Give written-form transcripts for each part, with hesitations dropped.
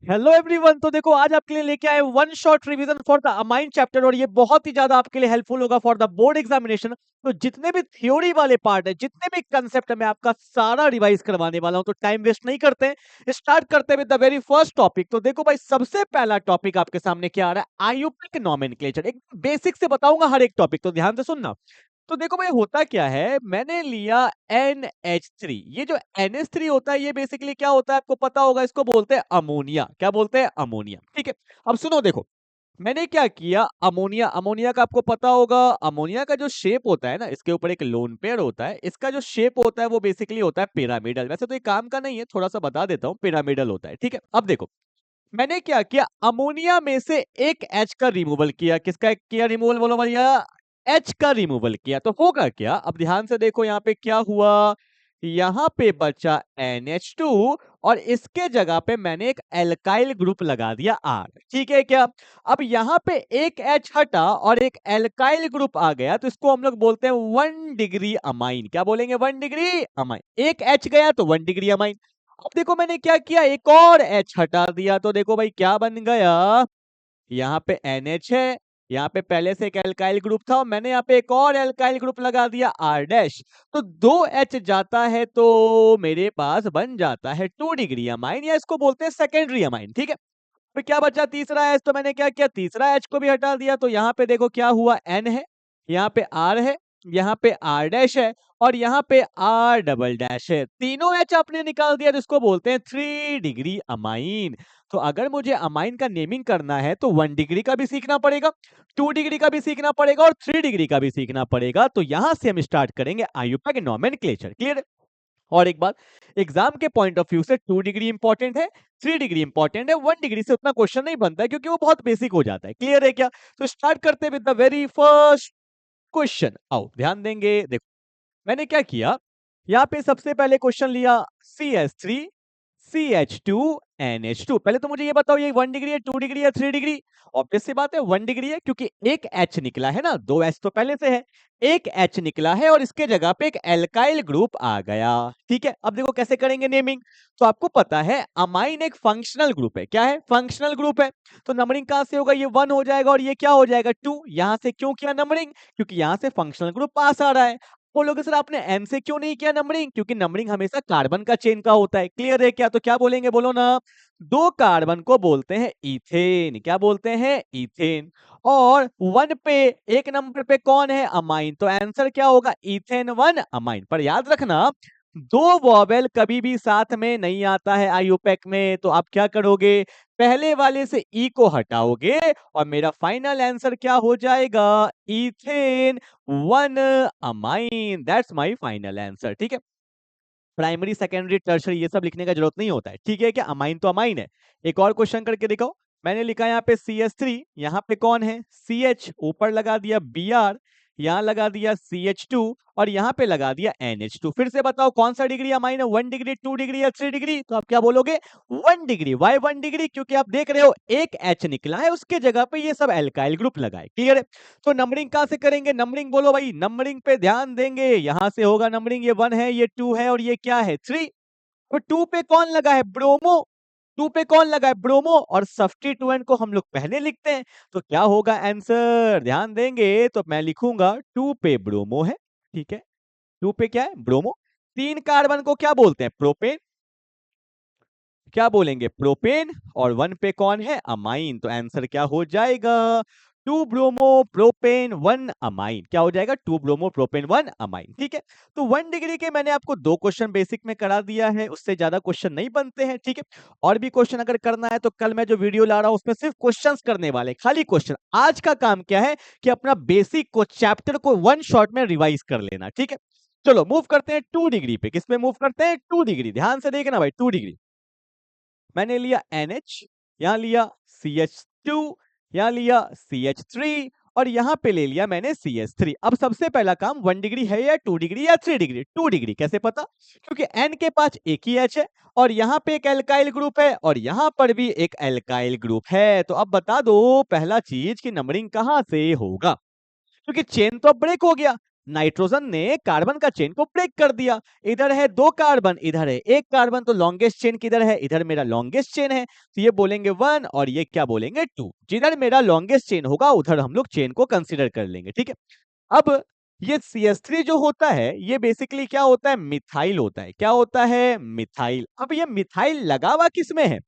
Hello everyone. तो देखो आज आपके लिए लेके आए one shot revision for the amine chapter और ये बहुत ही ज्यादा आपके लिए हेल्पफुल होगा फॉर द बोर्ड एग्जामिनेशन। तो जितने भी थ्योरी वाले पार्ट है, जितने भी कंसेप्ट है, मैं आपका सारा रिवाइज करवाने वाला हूं। तो टाइम वेस्ट नहीं करते हैं, स्टार्ट करते हैं with the very first topic. तो देखो भाई, सबसे पहला टॉपिक आपके सामने क्या आ रहा है, आयुक्तिक नॉमेनक्लेचर। एक बेसिक से बताऊंगा हर एक टॉपिक, तो ध्यान से सुनना। तो देखो भाई, होता क्या है, मैंने लिया NH3। ये जो NH3 होता है, ये बेसिकली क्या होता है आपको पता होगा, इसको बोलते हैं अमोनिया। क्या बोलते हैं? अमोनिया। ठीक है, अब सुनो, देखो मैंने क्या किया, अमोनिया, अमोनिया का आपको पता होगा, अमोनिया का जो शेप होता है ना, इसके ऊपर एक लोन पेयर होता है। इसका जो शेप होता है वो बेसिकली होता है पिरामिडल। वैसे तो ये काम का नहीं है, थोड़ा सा बता देता हूँ, पिरामिडल होता है। ठीक है, अब देखो मैंने क्या किया, अमोनिया में से एक H का रिमूवल किया। किसका किया रिमूवल, बोलो भैया? H का रिमूवल किया। तो होगा क्या, अब ध्यान से देखो यहाँ पे क्या हुआ, यहाँ पे बचा NH2 और इसके जगह पे मैंने एक एल्काइल ग्रुप लगा दिया R। ठीक है क्या? अब यहाँ पे एक H हटा और एक एल्काइल ग्रुप आ गया, तो इसको हम लोग बोलते हैं 1 डिग्री अमाइन। क्या बोलेंगे? 1 डिग्री अमाइन। एक H गया तो 1 डिग्री अमाइन। अब देखो मैंने क्या किया, एक और H हटा दिया, तो देखो भाई क्या बन गया, यहाँ पे NH है, यहाँ पे पहले से एक एल्काइल ग्रुप था और मैंने यहाँ पे एक और एल्काइल ग्रुप लगा दिया R डैश। तो 2H जाता है तो मेरे पास बन जाता है 2 डिग्री अमाइन, या इसको बोलते हैं सेकेंडरी अमाइन। ठीक है, फिर क्या बचा, तीसरा H। तो मैंने क्या किया, तीसरा H को भी हटा दिया। तो यहाँ पे देखो क्या हुआ, N है, यहाँ पे R है, यहाँ पे R डैश है और यहाँ पे R डबल डैश है। तीनों H आपने निकाल दिया, जिसको बोलते हैं 3 डिग्री अमाइन। तो अगर मुझे अमाइन का नेमिंग करना है तो 1 डिग्री का भी सीखना पड़ेगा, 2 डिग्री का भी सीखना पड़ेगा और 3 डिग्री का भी सीखना पड़ेगा। तो यहां से हम स्टार्ट करेंगे आयुपा नॉमेनक्लेचर। क्लियर? और एक बात, एग्जाम के पॉइंट ऑफ व्यू से 2 डिग्री इंपॉर्टेंट है, 3 डिग्री इंपॉर्टेंट है, 1 डिग्री से उतना क्वेश्चन नहीं बनता है क्योंकि वो बहुत बेसिक हो जाता है। क्लियर है क्या? तो स्टार्ट करते हैं with the very first question. आओ ध्यान देंगे, देखो मैंने क्या किया, यहाँ पे सबसे पहले क्वेश्चन लिया CH3 CH2 NH2। पहले तो मुझे ये बताओ, ये 1 डिग्री है, 2 डिग्री है, 3 डिग्री? ऑब्वियस सी बात है 1 डिग्री है, क्योंकि एक H निकला है ना, 2H तो पहले से है, एक H निकला है और इसके जगह पे एक एल्काइल ग्रुप आ गया। ठीक है, अब देखो कैसे करेंगे नेमिंग। तो आपको पता है अमाइन एक फंक्शनल ग्रुप है। क्या है? फंक्शनल ग्रुप है। तो नंबरिंग कहां से होगा, ये 1 हो जाएगा और ये क्या हो जाएगा, 2। यहां से क्यों किया नंबरिंग? क्योंकि यहां से फंक्शनल ग्रुप पास आ रहा है। बोलोगे सर आपने एन से क्यों नहीं किया नंबरिंग? क्योंकि नंबरिंग हमेशा कार्बन का चेन का होता है। क्लियर है क्या? तो क्या बोलेंगे, बोलो ना। 2 कार्बन को बोलते हैं इथेन। क्या बोलते हैं? इथेन। और 1 पे, एक नंबर पे कौन है? अमाइन। तो आंसर क्या होगा? Ethane 1 amine. पर याद रखना, 2 वॉवेल कभी भी साथ में नहीं आता है आयुपैक में। तो आप क्या करोगे, पहले वाले से ई को हटाओगे और मेरा फाइनल आंसर क्या हो जाएगा, ethane 1 amine. That's my final answer. ठीक है, प्राइमरी सेकेंडरी टर्शरी ये सब लिखने का जरूरत नहीं होता है। ठीक है क्या? अमाइन तो अमाइन है। एक और क्वेश्चन करके दिखाओ। मैंने लिखा यहाँ पे CH3, यहाँ पे कौन है? CH, ऊपर लगा दिया Br, यहाँ लगा दिया CH2 और यहाँ पे लगा दिया NH2। फिर से बताओ कौन सा डिग्री अमाइन है, 1 डिग्री, 2 डिग्री या 3 डिग्री? तो आप क्या बोलोगे, 1 डिग्री। Y 1 degree? क्योंकि आप देख रहे हो एक H निकला है, उसके जगह पे ये सब एल्काइल ग्रुप लगाए। क्लियर है? तो नंबरिंग कहां से करेंगे, नंबरिंग बोलो भाई, नंबरिंग पे ध्यान देंगे। यहां से होगा नंबरिंग, ये 1 है, ये 2 है और ये क्या है, 3। तो 2 पे कौन लगा है, ब्रोमो। 2 पे कौन लगा है, ब्रोमो। और सब्स्टिट्यूएंट को हम लोग पहले लिखते हैं, तो क्या होगा आंसर, ध्यान देंगे। तो मैं लिखूंगा 2 पे ब्रोमो है। ठीक है, 2 पे क्या है, ब्रोमो। 3 कार्बन को क्या बोलते हैं, प्रोपेन। क्या बोलेंगे, प्रोपेन। और 1 पे कौन है, अमाइन। तो आंसर क्या हो जाएगा, 2 ब्रोमो प्रोपेन 1 अमाइन। क्या हो जाएगा, 2 ब्रोमो प्रोपेन 1 अमाइन। ठीक है, तो 1 डिग्री के मैंने आपको 2 क्वेश्चन बेसिक में करा दिया है, उससे ज्यादा क्वेश्चन नहीं बनते हैं। ठीक है, और भी क्वेश्चन अगर करना है तो कल मैं जो वीडियो ला रहा हूं उसमें सिर्फ क्वेश्चंस करने वाले, खाली क्वेश्चन। आज का काम क्या है कि अपना बेसिक को चैप्टर को 1 शॉट में रिवाइज कर लेना। ठीक है, चलो मूव करते हैं 2 डिग्री पे। किस पे मूव करते हैं, 2 डिग्री। ध्यान से देखना भाई, 2 डिग्री मैंने लिया NH, यहाँ लिया CH2, यहाँ लिया CH3 और यहाँ पे ले लिया मैंने CH3। अब सबसे पहला काम, 1 डिग्री है या 2 डिग्री या 3 डिग्री? 2 डिग्री। कैसे पता? क्योंकि N के पास एक ही H है और यहाँ पे एक एल्काइल ग्रुप है और यहाँ पर भी एक एल्काइल ग्रुप है। तो अब बता दो पहला चीज की नंबरिंग कहाँ से होगा, क्योंकि चेन तो अब ब्रेक हो गया। नाइट्रोजन ने कार्बन का चेन को ब्रेक कर दिया। इधर है 2 कार्बन, इधर है 1 कार्बन, तो लॉन्गेस्ट चेन किधर है? इधर मेरा लॉन्गेस्ट चेन है, तो ये बोलेंगे 1 और ये क्या बोलेंगे 2। जिधर मेरा लॉन्गेस्ट चेन होगा उधर हम लोग चेन को कंसीडर कर लेंगे, ठीक है। अब ये CH3 जो होता है ये बेसिकली क्या होता है? मिथाइल होता है। क्या होता है? मिथाइल। अब ये मिथाइल लगा हुआ किसमें है?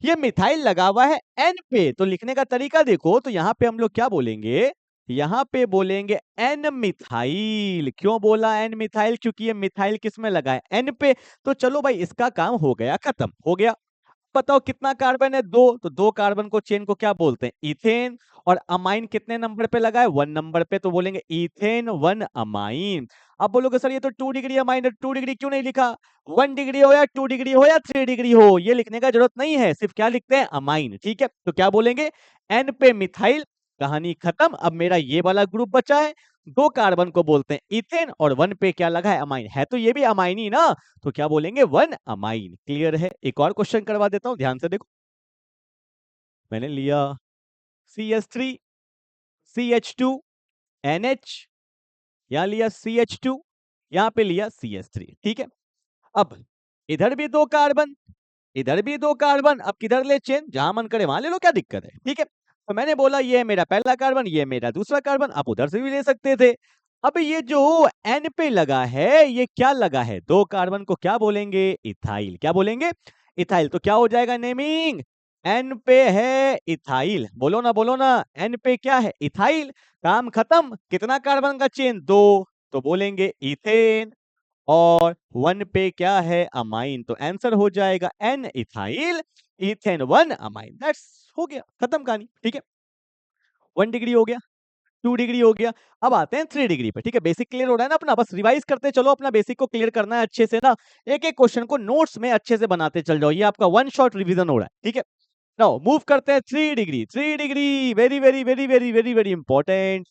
ये मिथाइल लगा हुआ है एन पे। तो लिखने का तरीका देखो, तो यहाँ पे हम लोग क्या बोलेंगे? यहाँ पे बोलेंगे एन मिथाइल। क्यों बोला एन मिथाइल? क्योंकि ये मिथाइल किस में लगा है? एन पे। तो चलो भाई इसका काम हो गया, खत्म हो गया। बताओ कितना कार्बन है? 2। तो 2 कार्बन को चेन को क्या बोलते हैं? इथेन। और अमाइन कितने नंबर पे लगा है? 1 नंबर पे, तो बोलेंगे इथेन 1 अमाइन। अब बोलोगे सर ये तो 2 डिग्री अमाइन है, 2 डिग्री क्यों नहीं लिखा? 1 डिग्री हो या 2 डिग्री हो या 3 डिग्री हो, ये लिखने का जरूरत नहीं है, सिर्फ क्या लिखते हैं? अमाइन, ठीक है। तो क्या बोलेंगे? एन पे मिथाइल, कहानी खत्म। अब मेरा ये वाला ग्रुप बचा है, 2 कार्बन को बोलते हैं इथेन और 1 पे क्या लगा है? अमाइन है, तो ये भी अमाइन ही ना, तो क्या बोलेंगे? 1 अमाइन। क्लियर है? एक और क्वेश्चन करवा देता हूं, ध्यान से देखो। मैंने लिया CH3 CH2 NH, यहां लिया CH2, यहां पे लिया CH3, ठीक है। अब इधर भी 2 कार्बन, इधर भी 2 कार्बन, अब किधर ले चेन? जहां मन करे वहां ले लो, क्या दिक्कत है? ठीक है। तो मैंने बोला ये है मेरा पहला कार्बन, ये मेरा दूसरा कार्बन, आप उधर से भी ले सकते थे। अब ये जो एन पे लगा है ये क्या लगा है? 2 कार्बन को क्या बोलेंगे? इथाइल। क्या बोलेंगे? इथाइल। तो क्या हो जाएगा नेमिंग? एन पे है इथाइल। बोलो ना, बोलो ना, एन पे क्या है? इथाइल। काम खत्म। कितना कार्बन का चेन? 2। तो बोलेंगे इथेन। और 1 पे क्या है? अमाइन। तो आंसर हो जाएगा N ethyl ethane 1 amine. That's हो गया, खत्म कहानी, ठीक है। 1 डिग्री हो गया, 2 डिग्री हो गया। अब आते हैं 3 डिग्री पे, ठीक है। बेसिक क्लियर हो रहा है ना अपना? बस रिवाइज करते चलो, अपना बेसिक को क्लियर करना है अच्छे से ना। एक एक क्वेश्चन को नोट्स में अच्छे से बनाते चल जाओ, ये आपका वन शॉट रिवीजन हो रहा है, ठीक है। नाउ मूव करते हैं 3 degree. 3 degree very very very very very very important.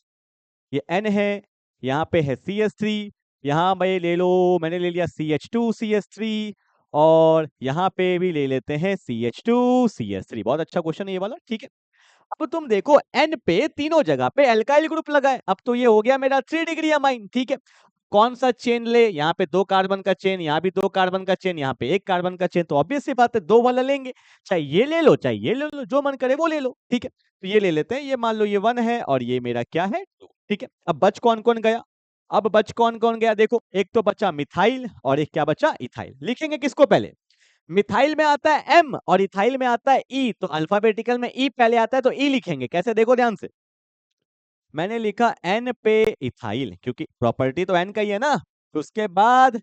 ये N है, यहाँ पे है CH3, यहाँ मैं ले लो, मैंने ले लिया CH2 CH3, और यहाँ पे भी ले लेते हैं CH2 CH3। बहुत अच्छा क्वेश्चन है ये वाला, ठीक है। अब तुम देखो N पे तीनों जगह पे एल्काइल ग्रुप लगा है। अब तो ये हो गया मेरा 3 डिग्री अमाइन, ठीक है। कौन सा चेन ले? यहाँ पे 2 कार्बन का चेन, यहाँ भी 2 कार्बन का चेन, यहाँ पे 1 कार्बन का चेन, तो ऑब्वियस सी बात है 2 वाला लेंगे। चाहे ये ले लो चाहे ये ले लो, जो मन करे वो ले लो, ठीक है। तो ये ले लेते हैं, ये मान लो ये 1 है और ये मेरा क्या है? 2, ठीक है। अब बच कौन कौन गया? अब बच कौन कौन गया देखो, एक तो बचा मिथाइल और एक क्या बचा? इथाइल। लिखेंगे किसको पहले? मिथाइल में आता है M और इथाइल में आता है E, तो अल्फाबेटिकल में E पहले आता है तो E लिखेंगे। कैसे? देखो ध्यान से, मैंने लिखा N पे इथाइल, क्योंकि प्रॉपर्टी तो N का ही है ना। तो उसके बाद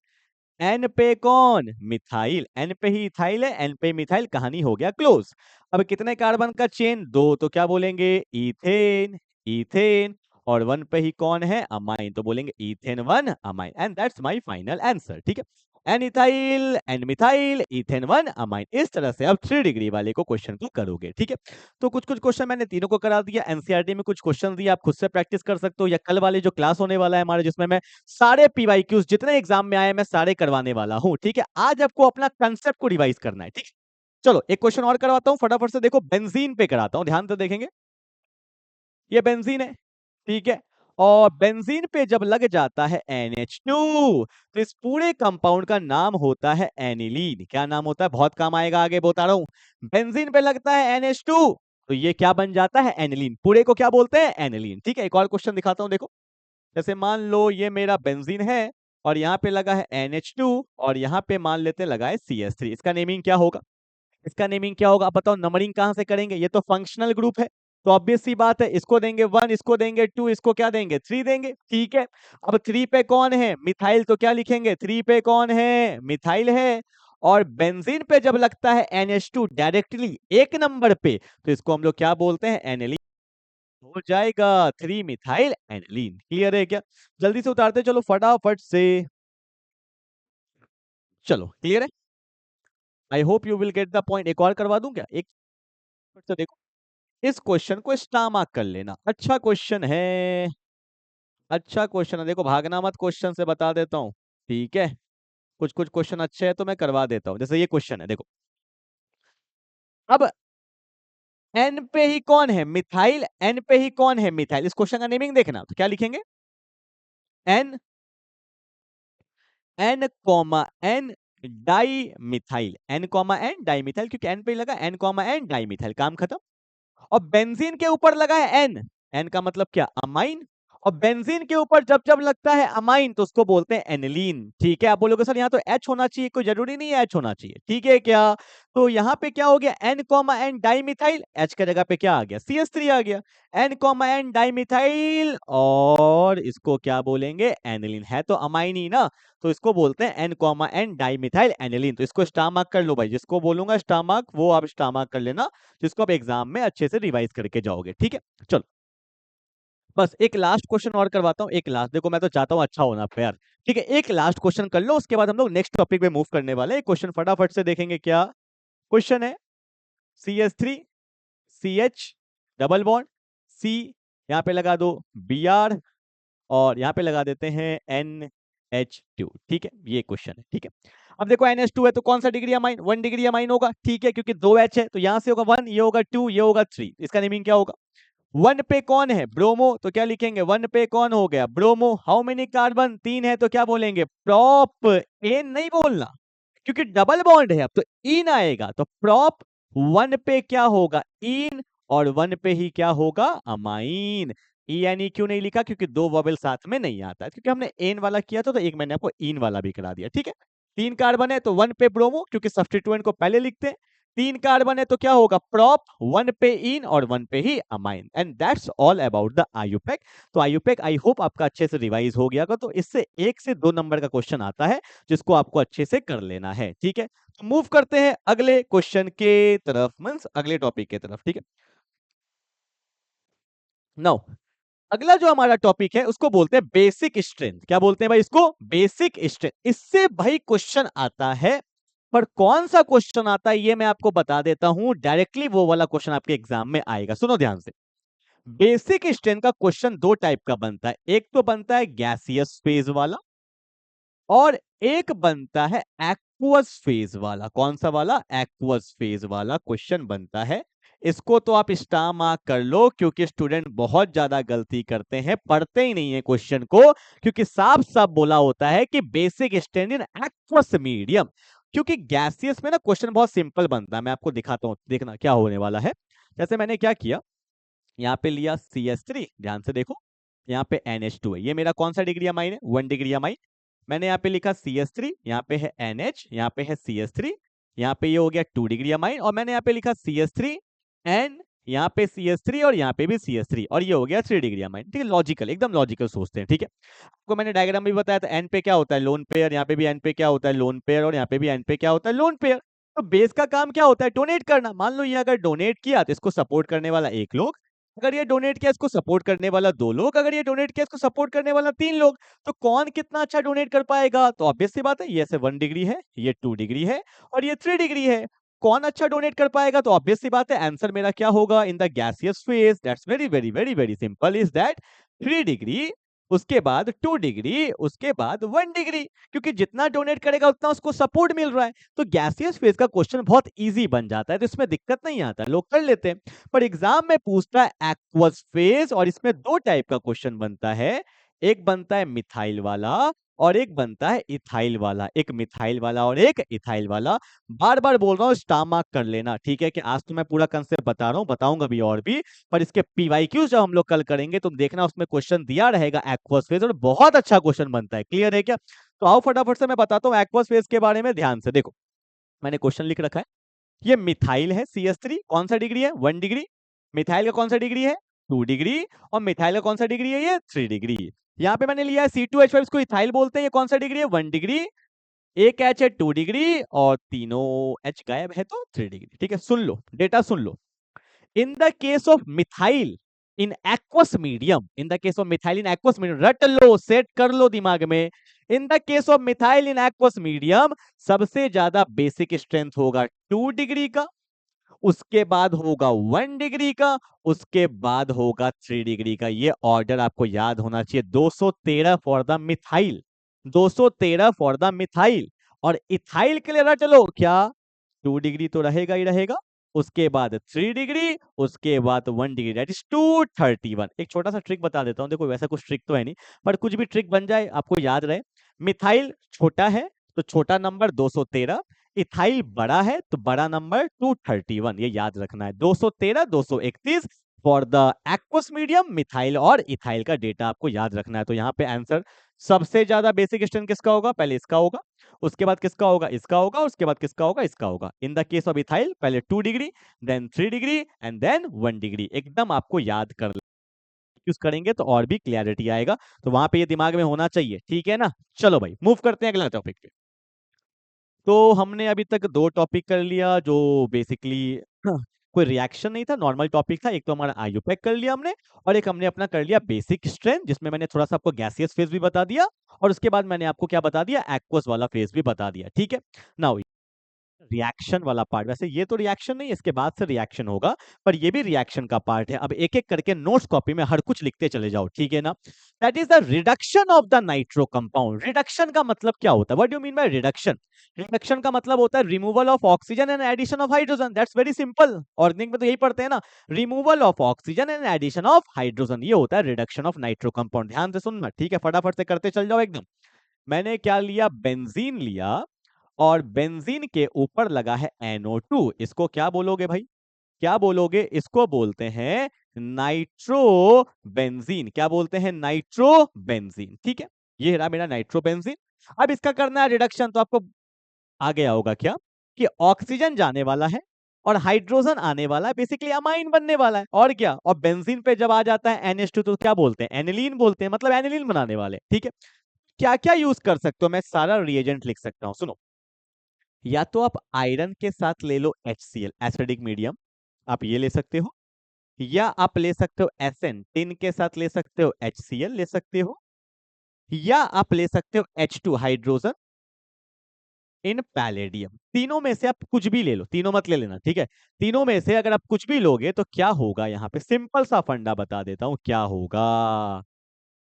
एन पे कौन? मिथाइल। एन पे ही इथाइल है, एन पे मिथाइल, कहानी हो गया क्लोज। अब कितने कार्बन का चेन? 2, तो क्या बोलेंगे? Ethane ethane. और 1 पे ही कौन है? अमाइन, तो बोलेंगे ethane 1 amine. And that's my final answer, ठीक है। N ethyl N methyl ethane 1 amine. इस तरह से अब 3 डिग्री वाले को क्वेश्चन को करोगे, ठीक है। तो कुछ कुछ क्वेश्चन मैंने तीनों को करा दिया। एनसीईआरटी में कुछ क्वेश्चन दिए, आप खुद से प्रैक्टिस कर सकते हो, या कल वाले जो क्लास होने वाला है हमारे, जिसमें मैं सारे पीवाईक्यूज जितने एग्जाम में आए मैं सारे करवाने वाला हूं, ठीक है। आज आपको अपना कंसेप्ट को रिवाइज करना है, ठीक है। चलो एक क्वेश्चन और करवाता हूं फटाफट से, देखो बेंजीन पे कराता हूं, ध्यान से देखेंगे। ये बेंजीन है, ठीक है। और बेंजीन पे जब लग जाता है NH2, तो इस पूरे कंपाउंड का नाम होता है एनिलीन। क्या नाम होता है? बहुत काम आएगा, आगे बता रहा हूं। बेंजीन पे लगता है NH2, तो ये क्या बन जाता है? एनिलीन। पूरे को क्या बोलते हैं? एनिलीन, ठीक है। एक और क्वेश्चन दिखाता हूं, देखो। जैसे मान लो ये मेरा बेंजीन है और यहाँ पे लगा है NH2 और यहाँ पे मान लेते लगा है CH3। इसका नेमिंग क्या होगा? इसका नेमिंग क्या होगा? आप बताओ, नंबरिंग कहां से करेंगे? ये तो फंक्शनल ग्रुप है, तो ऑब्वियस सी बात है, इसको देंगे 1, इसको देंगे 2, इसको क्या देंगे? 3 देंगे, ठीक है। अब 3 पे कौन है? मिथाइल, तो क्या लिखेंगे? 3 पे कौन है? मिथाइल है। और बेंजीन पे जब लगता है NH2 डायरेक्टली 1 नंबर पे, तो इसको हम लोग क्या बोलते हैं? एनिलीन। हो जाएगा 3 मिथाइल एनिलीन। क्लियर है क्या? जल्दी से उतारते चलो फटाफट से। चलो क्लियर है? I hope you will get the point. एक और करवा दूं क्या? एक तो देखो, इस क्वेश्चन को स्टार मार्क कर लेना। अच्छा क्वेश्चन है, अच्छा क्वेश्चन है, देखो भागना मत क्वेश्चन से, बता देता हूँ, ठीक है। कुछ कुछ क्वेश्चन अच्छे हैं तो मैं करवा देता हूँ। जैसे ये क्वेश्चन है, देखो। अब एन पे ही कौन है? मिथाइल। एन पे ही कौन है? मिथाइल। इस क्वेश्चन का नेमिंग देखना, तो क्या लिखेंगे? N N comma N dimethyl, N comma N dimethyl, क्योंकि एन पे लगा N comma N dimethyl, काम खत्म। और बेंजीन के ऊपर लगा है एन, एन का मतलब क्या, अमाइन। और बेंजीन के ऊपर जब जब लगता है अमाइन तो उसको बोलते हैं एनिलीन। ठीक है, आप बोलोगे सर यहाँ तो एच होना चाहिए, कोई जरूरी नहीं है एच होना चाहिए, ठीक है क्या। तो यहाँ पे क्या हो गया, N comma N dimethyl, H का जगह पे क्या आ गया, CH3 आ गया, एन कॉमा एन डाइमिथाइल, और इसको क्या बोलेंगे, एनिलीन। है तो अमाइन ही ना, तो इसको बोलते हैं N comma N dimethyl aniline. तो इसको स्टार मार्क कर लो भाई, जिसको बोलूंगा स्टार मार्क वो आप स्टार मार्क कर लेना, जिसको आप एग्जाम में अच्छे से रिवाइज करके जाओगे। ठीक है, चलो बस एक लास्ट क्वेश्चन और करवाता हूँ, एक लास्ट, देखो मैं तो चाहता हूँ अच्छा होना पे यार। ठीक है, एक लास्ट क्वेश्चन कर लो, उसके बाद हम लोग नेक्स्ट टॉपिक पे मूव करने वाले हैं। क्वेश्चन फटाफट से देखेंगे, क्या क्वेश्चन है। CH3 CH double bond C, यहाँ पे लगा दो Br, और यहाँ पे लगा देते हैं NH2। ठीक है, ये क्वेश्चन है। ठीक है, अब देखो NH2 है तो कौन सा डिग्री अमाइन, 1 डिग्री अमाइन होगा। ठीक है, क्योंकि 2 H है तो यहाँ से होगा 1, ये होगा 2, ये होगा 3, इसका नेमिंग क्या होगा। 1 पे कौन है, ब्रोमो, तो क्या लिखेंगे, 1 पे कौन हो गया, ब्रोमो। हाउ मेनी कार्बन, 3 है तो क्या बोलेंगे, प्रॉप। एन नहीं बोलना, क्योंकि डबल बॉन्ड है, अब तो इन आएगा, तो प्रॉप 1 पे क्या होगा, इन, और 1 पे ही क्या होगा, अमाइन। ई क्यों नहीं लिखा, क्योंकि 2 वॉवेल साथ में नहीं आता है, क्योंकि हमने एन वाला किया था तो एक मैंने आपको इन वाला भी करा दिया। ठीक है, 3 कार्बन है तो 1 पे ब्रोमो, क्योंकि सब्स्टिट्यूएंट को पहले लिखते हैं। 3 कार्बन है तो क्या होगा, प्रॉप, 1 पे इन और 1 पे ही amine. And that's all about the IUPAC. तो आयुपेक आई होप आपका अच्छे से रिवाइज हो गया, तो इससे 1 से 2 नंबर का क्वेश्चन आता है, जिसको आपको अच्छे से कर लेना है। ठीक है, तो मूव करते हैं अगले क्वेश्चन के तरफ, मींस अगले टॉपिक के तरफ। ठीक है, नाउ अगला जो हमारा टॉपिक है उसको बोलते हैं बेसिक स्ट्रेंथ। क्या बोलते हैं भाई इसको, बेसिक स्ट्रेंथ। इससे भाई क्वेश्चन आता है, पर कौन सा क्वेश्चन आता है ये मैं आपको बता देता हूं, डायरेक्टली वो वाला क्वेश्चन आपके एग्जाम में आएगा। सुनो ध्यान से, बेसिक स्ट्रेंथ का क्वेश्चन 2 टाइप का बनता है, एक तो बनता है गैसियस फेज वाला, और एक बनता है एक्वस फेज वाला। कौन सा वाला, एक्वस फेज वाला क्वेश्चन बनता है। इसको तो आप स्टार मार्क कर लो, क्योंकि स्टूडेंट बहुत ज्यादा गलती करते हैं, पढ़ते ही नहीं है क्वेश्चन को, क्योंकि साफ साफ बोला होता है कि basic stand in aqueous medium. क्योंकि गैसियस में ना क्वेश्चन बहुत सिंपल बनता है, मैं आपको दिखाता हूं, देखना क्या होने वाला है। जैसे मैंने क्या किया, यहाँ पे लिया CH3, ध्यान से देखो, यहाँ पे NH2 है, ये मेरा कौन सा डिग्री अमाइन है, 1 डिग्री अमाइन। मैंने यहाँ पे लिखा CH3, यहाँ पे है NH, यहाँ पे है CH3, यहाँ पे ये हो गया 2 डिग्री अमाइन, और मैंने यहाँ पे लिखा CH3 N, यहाँ पे CH3 और यहाँ पे भी CH3, और ये हो गया 3 डिग्री अमाइन। ठीक है, लॉजिकल, एकदम लॉजिकल सोचते हैं। ठीक है, आपको मैंने डायग्राम भी बताया था, N पे क्या होता है, लोन पेयर, यहाँ पे भी N पे क्या होता है, लोन पेयर, और यहाँ पे भी N पे क्या होता है, लोन पेयर। तो बेस का काम क्या होता है, डोनेट करना। मान लो ये अगर डोनेट किया तो इसको सपोर्ट करने वाला 1 लोग, अगर ये डोनेट किया इसको सपोर्ट करने वाला 2 लोग, अगर ये डोनेट किया इसको सपोर्ट करने वाला 3 लोग। तो कौन कितना अच्छा डोनेट कर पाएगा, तो ऑब्वियस सी बात है, ये से 1 डिग्री है, ये 2 डिग्री है, और ये 3 डिग्री है। कौन अच्छा डोनेट कर पाएगा, तो ऑब्वियस सी बात है आंसर मेरा क्या होगा, in the gaseous phase, that's very very very very simple, is that 3 degree, उसके बाद 2 डिग्री, उसके बाद 1 डिग्री, क्योंकि जितना डोनेट करेगा उतना उसको सपोर्ट मिल रहा है। तो गैसियस फेज का क्वेश्चन बहुत इजी बन जाता है, तो इसमें दिक्कत नहीं आता, लोग कर लेते हैं। पर एग्जाम में पूछता है एक्वस फेज, और इसमें 2 टाइप का क्वेश्चन बनता है, एक बनता है मिथाइल वाला और एक बनता है इथाइल वाला, एक मिथाइल वाला और एक इथाइल वाला। बार बार बोल रहा हूँ स्टार मार्क कर लेना। ठीक है, कि आज तो मैं पूरा कंसेप्ट बता रहा हूँ, बताऊंगा भी और भी, पर इसके पीवाईक्यू जब हम लोग कल करेंगे तुम देखना, उसमें क्वेश्चन दिया रहेगा एक्वस फेज, और बहुत अच्छा क्वेश्चन बनता है। क्लियर है क्या, तो आओ फटाफट से मैं बताता हूँ एक्वस फेज के बारे में। ध्यान से देखो, मैंने क्वेश्चन लिख रखा है, ये मिथाइल है CH3, कौन सा डिग्री है, 1 डिग्री। मिथाइल का कौन सा डिग्री है, 2 डिग्री। और मिथाइल का कौन सा डिग्री है, ये 3 डिग्री। यहाँ पे मैंने लिया है C2H5, इसको इथाइल बोलते हैं, ये कौन सा डिग्री है, 1 डिग्री। एक H है 2 डिग्री, और तीनों H गायब है तो 3 डिग्री। ठीक है, सुन लो डेटा, सुन लो। In the case of methyl in aqueous medium, in the case of methyl in aqueous medium, रट लो, सेट कर लो दिमाग में। In the case of methyl in aqueous medium सबसे ज्यादा बेसिक स्ट्रेंथ होगा 2 डिग्री का, उसके बाद होगा 1 डिग्री का, उसके बाद होगा 3 डिग्री का। ये ऑर्डर आपको याद होना चाहिए, 213 for the methyl, 213 for the methyl. और इथाइल के लिए रट लो क्या, 2 डिग्री तो रहेगा ही रहेगा, उसके बाद 3 डिग्री, उसके बाद 1 डिग्री, दैट इज 231। एक छोटा सा ट्रिक बता देता हूँ, देखो वैसा कुछ ट्रिक तो है नहीं, पर कुछ भी ट्रिक बन जाए आपको याद रहे। मिथाइल छोटा है तो छोटा नंबर 213, इथाइल बड़ा है तो बड़ा नंबर 231, ये याद रखना है। 213, 231 for the aqueous medium, methyl और इथाइल का डेटा आपको याद रखना है। तो यहाँ पे आंसर सबसे ज्यादा बेसिक स्ट्रेंथ किसका होगा, पहले इसका होगा, उसके बाद किसका होगा, इसका होगा, उसके बाद किसका होगा, इसका होगा। In the case of ethyl पहले 2 degree, then 3 degree and then 1 degree. एकदम आपको याद कर यूज करेंगे तो और भी क्लियरिटी आएगा, तो वहां पे ये दिमाग में होना चाहिए, ठीक है ना। चलो भाई मूव करते हैं अगला टॉपिक पे। तो हमने अभी तक दो टॉपिक कर लिया जो बेसिकली कोई रिएक्शन नहीं था, नॉर्मल टॉपिक था। एक तो हमारा आयुपैक कर लिया हमने, और एक हमने अपना कर लिया बेसिक स्ट्रेंथ, जिसमें मैंने थोड़ा सा आपको गैसियस फेज भी बता दिया, और उसके बाद मैंने आपको क्या बता दिया, एक्वस वाला फेज भी बता दिया, ठीक है। नाउ रिएक्शन वाला पार्ट, वैसे ये तो रिएक्शन नहीं है, इसके बाद से रिएक्शन होगा, पर ये भी रिएक्शन का पार्ट है। अब एक एक करके नोट्स कॉपी में हर कुछ लिखते चले जाओ, ठीक है ना। That is the reduction of the nitro compound. Reduction का मतलब क्या होता है, what do you mean by reduction? Reduction का मतलब होता है removal of oxygen and addition of hydrogen, that's very simple. Organic में तो यही पढ़ते हैं ना, removal of oxygen and addition of hydrogen, ये होता है रिडक्शन ऑफ नाइट्रो कंपाउंड। ध्यान से सुनना, ठीक है, फटाफट से करते चल जाओ एकदम। मैंने क्या लिया, बेंजीन लिया, और बेंजीन के ऊपर लगा है NO2, इसको क्या बोलोगे भाई, क्या बोलोगे, इसको बोलते हैं नाइट्रो बेंजीन। क्या बोलते हैं, नाइट्रो बेंजीन, ठीक है। ये रहा मेरा नाइट्रो बेंजीन। अब इसका करना है रिडक्शन, तो आपको आ गया होगा क्या कि ऑक्सीजन जाने वाला है और हाइड्रोजन आने वाला है, बेसिकली अमाइन बनने वाला है, और क्या। और बेंजीन पे जब आ जाता है NH2 तो क्या बोलते हैं, एनिलीन बोलते हैं, मतलब एनिलीन बनाने वाले, ठीक है। क्या क्या यूज कर सकते हो, मैं सारा रिएजेंट लिख सकता हूं, सुनो। या तो आप आयरन के साथ ले लो HCl, एसिडिक मीडियम, आप ये ले सकते हो। या आप ले सकते हो SN, टिन के साथ ले सकते हो HCl ले सकते हो। या आप ले सकते हो H2, हाइड्रोजन इन पैलेडियम। तीनों में से आप कुछ भी ले लो, तीनों मत ले लेना, ठीक है। तीनों में से अगर आप कुछ भी लोगे तो क्या होगा, यहाँ पे सिंपल सा फंडा बता देता हूं क्या होगा।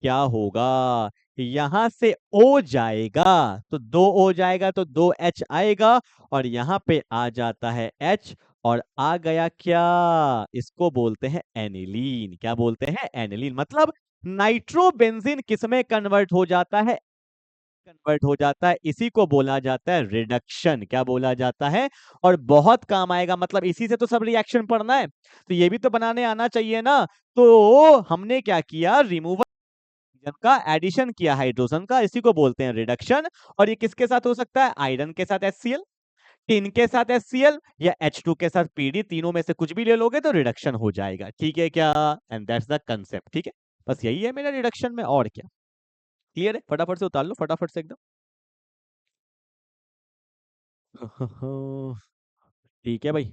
क्या होगा, यहां से O जाएगा तो 2O जाएगा तो 2H आएगा, और यहां पे आ जाता है H, और आ गया क्या, इसको बोलते हैं एनिलीन। क्या बोलते हैं, एनिलीन। मतलब नाइट्रोबेंजीन किसमें कन्वर्ट हो जाता है, कन्वर्ट हो जाता है, इसी को बोला जाता है रिडक्शन। क्या बोला जाता है, और बहुत काम आएगा, मतलब इसी से तो सब रिएक्शन पढ़ना है, तो ये भी तो बनाने आना चाहिए ना। तो हमने क्या किया, रिमूवल का एडिशन किया हाइड्रोजन का, इसी को बोलते हैं रिडक्शन। और ये किसके साथ हो सकता है, आयरन के साथ HCl, टिन के साथ HCl, या H2 के साथ PD, तीनों में से कुछ भी ले लोगे तो रिडक्शन हो जाएगा, ठीक है क्या। एंड दैट्स द कंसेप्ट, ठीक है। बस यही है मेरा रिडक्शन में, और क्या। क्लियर है, फटाफट से उतार लो, फटाफट से एकदम। ठीक है भाई,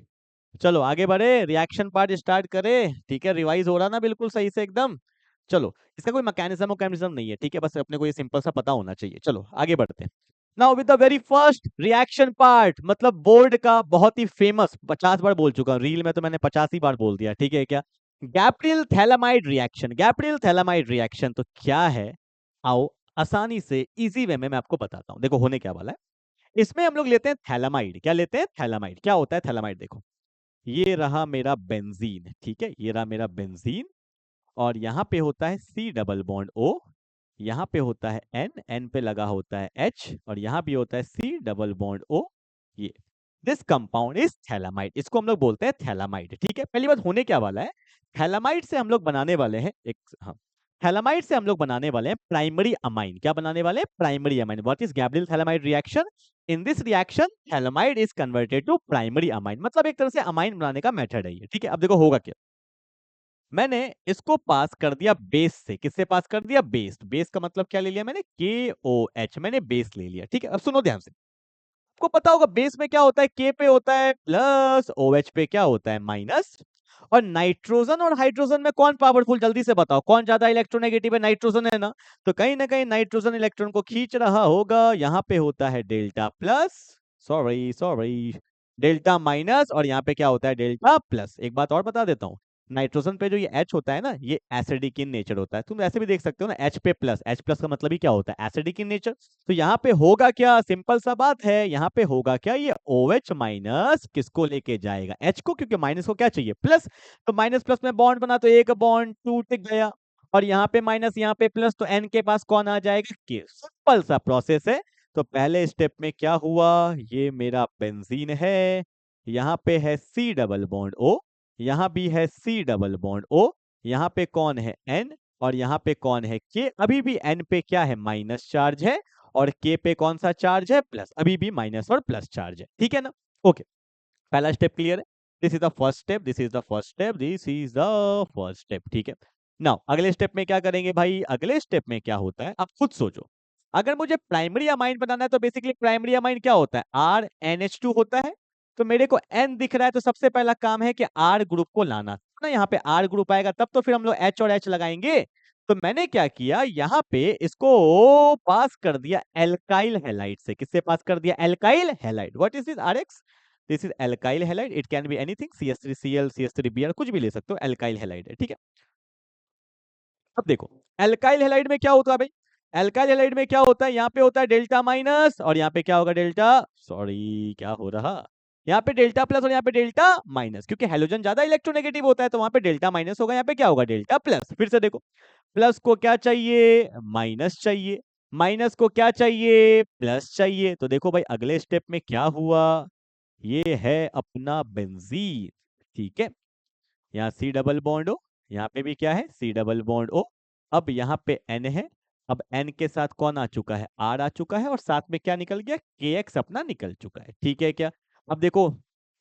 चलो आगे बढ़े, रिएक्शन पार्ट स्टार्ट करें, ठीक है। रिवाइज हो रहा ना बिल्कुल सही से एकदम। चलो, इसका कोई मैकेनिज्म नहीं है, ठीक है, बस अपने को ये सिंपल सा पता होना चाहिए। चलो आगे बढ़ते हैं। Now with the very first reaction part, मतलब बोर्ड का बहुत ही फेमस, 50 बार बोल चुका हूं, रील में तो मैंने 50 ही बार बोल दिया, ठीक है क्या। Gabriel phthalimide reaction, Gabriel phthalimide reaction तो क्या है, आओ आसानी से इजी वे में मैं आपको बताता हूं। देखो होने क्या वाला है, इसमें हम लोग लेते हैं थैलामाइड। क्या लेते हैं, थैलामाइड। क्या होता है थैलामाइड, देखो ये रहा मेरा बेंजीन, ठीक है, ये रहा मेरा बेंजीन, और यहाँ पे होता है C डबल बॉन्ड O, यहाँ पे होता है N, N पे लगा होता है H, और यहाँ भी होता है C डबल बॉन्ड O। ये दिस कंपाउंड इज थैलामाइड, इसको हम लोग बोलते हैं थैलामाइड, ठीक है। पहली बात, होने क्या वाला है, थैलामाइड से हम लोग बनाने वाले हैं एक, हाँ, थैलामाइड से हम लोग बनाने वाले हैं प्राइमरी अमाइन। क्या बनाने वाले हैं, primary amine. What is Gabriel phthalimide reaction, in this reaction phthalimide is converted to primary amine, मतलब एक तरह से अमाइन बनाने का मेथड है ये, ठीक है। अब देखो होगा क्या, मैंने इसको पास कर दिया बेस से, किससे पास कर दिया, बेस। बेस का मतलब क्या ले लिया मैंने, KOH, मैंने बेस ले लिया, ठीक है। अब सुनो ध्यान से, आपको पता होगा बेस में क्या होता है, K पे होता है प्लस, OH पे क्या होता है माइनस। और नाइट्रोजन और हाइड्रोजन में कौन पावरफुल, जल्दी से बताओ कौन ज्यादा इलेक्ट्रोनेगेटिव है, नाइट्रोजन है ना। तो कहीं ना कहीं नाइट्रोजन इलेक्ट्रॉन को खींच रहा होगा, यहाँ पे होता है delta plus, sorry sorry, delta minus, और यहाँ पे क्या होता है डेल्टा प्लस। एक बात और बता देता हूँ, नाइट्रोजन पे जो ये H होता है ना, ये एसिडिक इन नेचर होता है। तुम ऐसे भी देख सकते हो ना, H पे प्लस, H प्लस का मतलब ही क्या होता है, एसिडिक इन नेचर। तो यहाँ पे होगा क्या, सिंपल सा बात है, यहाँ पे होगा क्या, ये OH माइनस किसको लेके जाएगा, H को, क्योंकि माइनस को क्या चाहिए, प्लस। तो माइनस प्लस में बॉन्ड बना, तो एक बॉन्ड टूट गया, और यहाँ पे माइनस, यहाँ पे प्लस, तो N के पास कौन आ जाएगा, K। सिंपल सा प्रोसेस है। तो पहले स्टेप में क्या हुआ, ये मेरा बेंजीन है, यहाँ पे है C डबल बॉन्ड O, यहाँ भी है C डबल बॉन्ड O, यहाँ पे कौन है N, और यहाँ पे कौन है K। अभी भी N पे क्या है, माइनस चार्ज है, और K पे कौन सा चार्ज है, प्लस। अभी भी माइनस और प्लस चार्ज है, ठीक है ना। ओके, पहला स्टेप क्लियर है। This is the first step, this is the first step, this is the first step, ठीक है। नाउ अगले स्टेप में क्या करेंगे भाई, अगले स्टेप में क्या होता है, आप खुद सोचो। अगर मुझे प्राइमरी अमाइन बनाना है, तो बेसिकली प्राइमरी अमाइन क्या होता है, RNH2 होता है। तो मेरे को N दिख रहा है, तो सबसे पहला काम है कि R ग्रुप को लाना ना, यहाँ पे R ग्रुप आएगा तब तो फिर हम लोग H और H लगाएंगे। तो मैंने क्या किया, यहाँ पे इसको पास कर दिया एल्काइल हैलाइड से। किससे पास कर दिया, alkyl halide. What is this, RX, this is alkyl halide, it can be anything, CH3Cl, CH3Br, कुछ भी ले सकते हो, एल्काइल हैलाइड है, ठीक है। अब देखो एल्काइल हैलाइड में क्या होता है भाई, एल्काइल हैलाइड में क्या होता है, यहाँ पे होता है डेल्टा माइनस, और यहाँ पे क्या होगा, डेल्टा, सॉरी क्या हो रहा, यहाँ पे डेल्टा प्लस और यहाँ पे डेल्टा माइनस, क्योंकि हेलोजन ज्यादा इलेक्ट्रोनेगेटिव होता है, तो वहां पे डेल्टा माइनस होगा, यहाँ पे क्या होगा, डेल्टा प्लस। फिर से देखो, प्लस को क्या चाहिए, माइनस चाहिए, माइनस को क्या चाहिए, प्लस चाहिए। तो देखो भाई अगले स्टेप में क्या हुआ, ये है अपना बेंजीन, ठीक है। यहाँ सी डबल बॉन्ड ओ, यहाँ पे भी क्या है, सी डबल बॉन्ड ओ। अब यहाँ पे एन है, अब एन के साथ कौन आ चुका है, आर आ चुका है, और साथ में क्या निकल गया, के एक्स अपना निकल चुका है, ठीक है क्या। अब देखो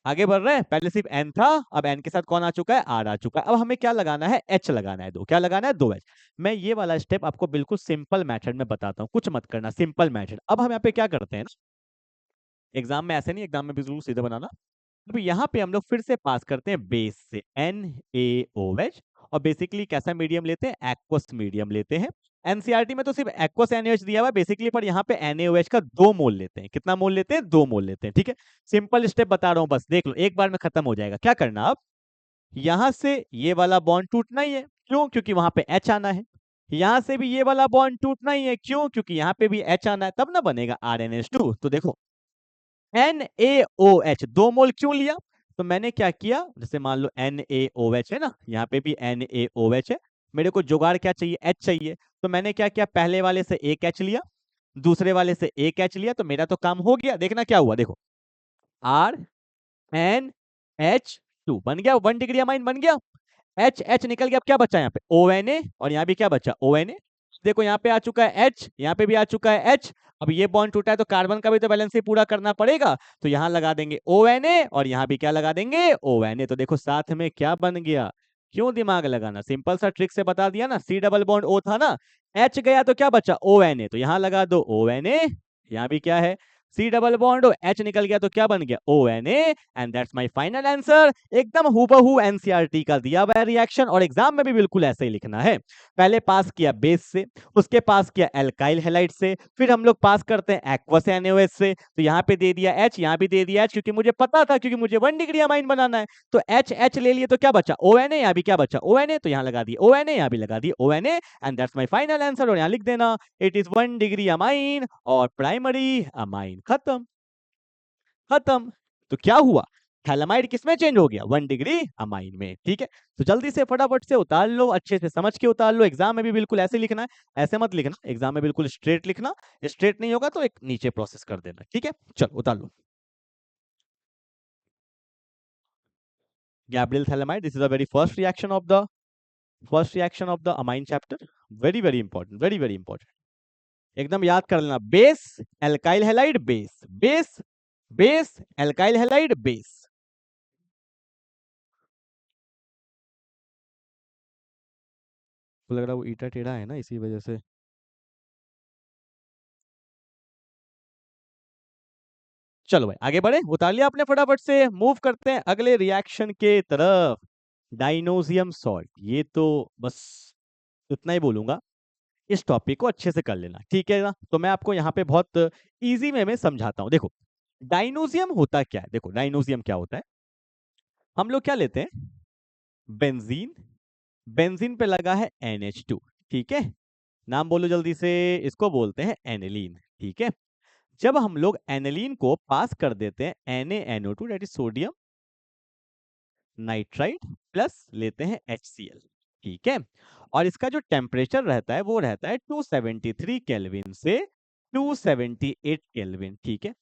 आगे बढ़ रहे हैं, पहले सिर्फ एन था, अब एन के साथ कौन आ चुका है, आर आ चुका है। अब हमें क्या लगाना है, एच लगाना है, दो, क्या लगाना है, दो एच। मैं ये वाला स्टेप आपको बिल्कुल सिंपल मेथड में बताता हूँ, कुछ मत करना, सिंपल मेथड। अब हम यहाँ पे क्या करते हैं ना, एग्जाम में ऐसे नहीं, एग्जाम में बिल्कुल सीधा बनाना। अब यहाँ पे हम लोग फिर से पास करते हैं बेस से NaOH, और बेसिकली कैसा मीडियम लेते हैं, एक्वस मीडियम लेते हैं। एनसीईआरटी में तो सिर्फ एक्वस NaOH दिया हुआ है बेसिकली, पर यहाँ पे NaOH का 2 मोल लेते हैं। कितना मोल लेते हैं, 2 मोल लेते हैं, ठीक है। सिंपल स्टेप बता रहा हूँ, बस देख लो, एक बार में खत्म हो जाएगा। क्या करना, अब यहाँ से ये वाला बॉन्ड टूटना ही है, क्यों, क्योंकि वहां पे H आना है। यहाँ से भी ये वाला बॉन्ड टूटना ही है, क्यों, क्योंकि यहाँ पे भी H आना है, तब ना बनेगा RNH2। तो देखो NaOH 2 मोल क्यों लिया, तो मैंने क्या किया, जैसे मान लो NaOH है ना, यहाँ पे भी NaOH है, मेरे को जुगाड़ क्या चाहिए, H चाहिए। तो मैंने क्या किया, पहले वाले से एक H लिया, दूसरे वाले से एक H लिया, तो मेरा तो काम हो गया। देखना क्या हुआ, देखो RNH2 बन गया, 1 डिग्री अमाइन बन गया। H H निकल गया, अब क्या बचा यहाँ पे, ONA, और यहाँ भी क्या बचा, ONA। देखो यहाँ पे आ चुका है H, यहाँ पे भी आ चुका है H। अब ये बॉन्ड टूटा है, तो कार्बन का भी तो बैलेंस ही पूरा करना पड़ेगा, तो यहाँ लगा देंगे ONA, और यहाँ भी क्या लगा देंगे, ONA। तो देखो साथ में क्या बन गया, क्यों दिमाग लगाना, सिंपल सा ट्रिक से बता दिया ना। C डबल बॉन्ड O था ना, H गया तो क्या बचा, ONA, तो यहाँ लगा दो ONA। यहाँ भी क्या है, C डबल बॉन्ड H निकल गया, तो क्या बन गया, ONA। And that's my final answer. एकदम हूबहू एनसीईआरटी का दिया हुआ रिएक्शन, और एग्जाम में भी बिल्कुल ऐसे ही लिखना है। पहले पास किया बेस से, उसके पास किया एल्काइल हैलाइड से, फिर हम लोग पास करते हैं एक्वस NaOH से। तो यहाँ पे दे दिया H, यहाँ भी दे दिया H, क्योंकि मुझे पता था, क्योंकि मुझे 1 डिग्री अमाइन बनाना है। तो H H ले लिए, तो क्या बचा, ONA, यहाँ भी क्या बचा, ONA, तो यहाँ लगा दिए ONA, यहाँ भी लगा दिए ONA। And that's my final answer, और यहाँ लिख देना इट इज 1 डिग्री अमाइन और प्राइमरी अमाइन। खत्म, खत्म। तो क्या हुआ, थैलेमाइड किसमें चेंज हो गया, 1 डिग्री अमाइन में, ठीक है। तो जल्दी से फटाफट से उतार लो, अच्छे से समझ के उतार लो। एग्जाम में भी बिल्कुल ऐसे लिखना है, ऐसे मत लिखना, एग्जाम में बिल्कुल स्ट्रेट लिखना। स्ट्रेट नहीं होगा तो एक नीचे प्रोसेस कर देना, ठीक है। चलो उतार लो। Gabriel phthalimide, this is the very first reaction of the amine chapter. Very very important, very very important, एकदम याद कर लेना। Base alkyl halide, base base base alkyl halide, base. लग रहा है वो ईटा टेढ़ा है ना, इसी वजह से। चलो भाई आगे बढ़े, उतार लिया आपने फटाफट से, मूव करते हैं अगले रिएक्शन के तरफ। डाइनोजियम सॉल्ट, ये तो बस इतना ही बोलूंगा, इस टॉपिक को अच्छे से कर लेना, ठीक है ना। तो मैं आपको यहाँ पे बहुत इजी वे में समझाता हूँ। देखो डाइनोजियम होता क्या है, देखो डाइनोजियम क्या होता है, हम लोग क्या लेते हैं, बेंजीन, बेंजीन पे लगा है NH2, ठीक है। नाम बोलो जल्दी से, इसको बोलते हैं एनिलीन, ठीक है। जब हम लोग एनिलीन को पास कर देते हैं NaNO2 that is sodium nitride plus लेते हैं HCl, ठीक है। और इसका जो टेम्परेचर रहता है वो रहता है 273 केल्विन से 278 केल्विन, ठीक है।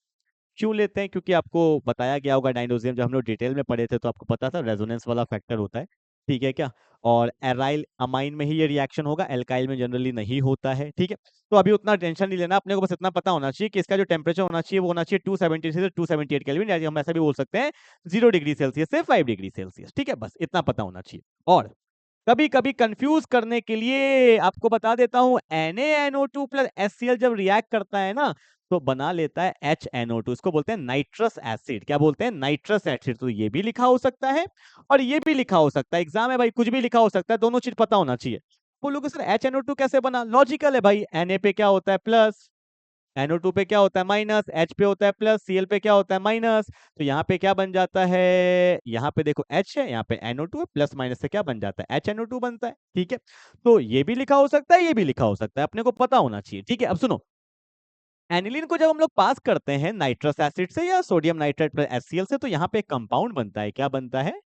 क्यों लेते हैं? क्योंकि आपको बताया गया होगा डायनोसियम जब हम लोग डिटेल में पढ़े थे तो आपको पता था रेजोनेंस वाला फैक्टर होता है, ठीक है क्या। और एराइल अमाइन में ही ये रिएक्शन होगा, एल्काइल में जनरली नहीं होता है, ठीक है। तो अभी उतना टेंशन नहीं लेना, अपने को बस इतना पता होना चाहिए कि इसका जो टेम्परेचर होना चाहिए वो होना चाहिए 273 से 278 केल्विन, या हम ऐसा भी बोल सकते हैं 0 डिग्री सेल्सियस से 5 डिग्री सेल्सियस, ठीक है। बस इतना पता होना चाहिए। और कभी कभी कंफ्यूज करने के लिए आपको बता देता हूं, NaNO2 प्लस HCl जब रिएक्ट करता है ना तो बना लेता है HNO2, इसको बोलते हैं नाइट्रस एसिड। क्या बोलते हैं? Nitrous acid. तो ये भी लिखा हो सकता है और ये भी लिखा हो सकता है, एग्जाम है भाई, कुछ भी लिखा हो सकता है, दोनों चीज पता होना चाहिए। बोलोगे सर HNO2 कैसे बना? लॉजिकल है भाई, Na पे क्या होता है? प्लस, NO2 पे क्या होता है? माइनस, H पे होता है प्लस, Cl पे क्या होता है? माइनस। तो यहाँ पे क्या बन जाता है? यहाँ पे देखो H है, यहाँ पे NO2 है, प्लस माइनस से क्या बन जाता है? HNO2 बनता है, ठीक है। तो ये भी लिखा हो सकता है, ये भी लिखा हो सकता है, अपने को पता होना चाहिए, ठीक है। अब सुनो, एनिलीन को जब हम लोग पास करते हैं नाइट्रस एसिड से या सोडियम नाइट्राइड प्लस HCl से, तो यहाँ पे एक कंपाउंड बनता है। क्या बनता है?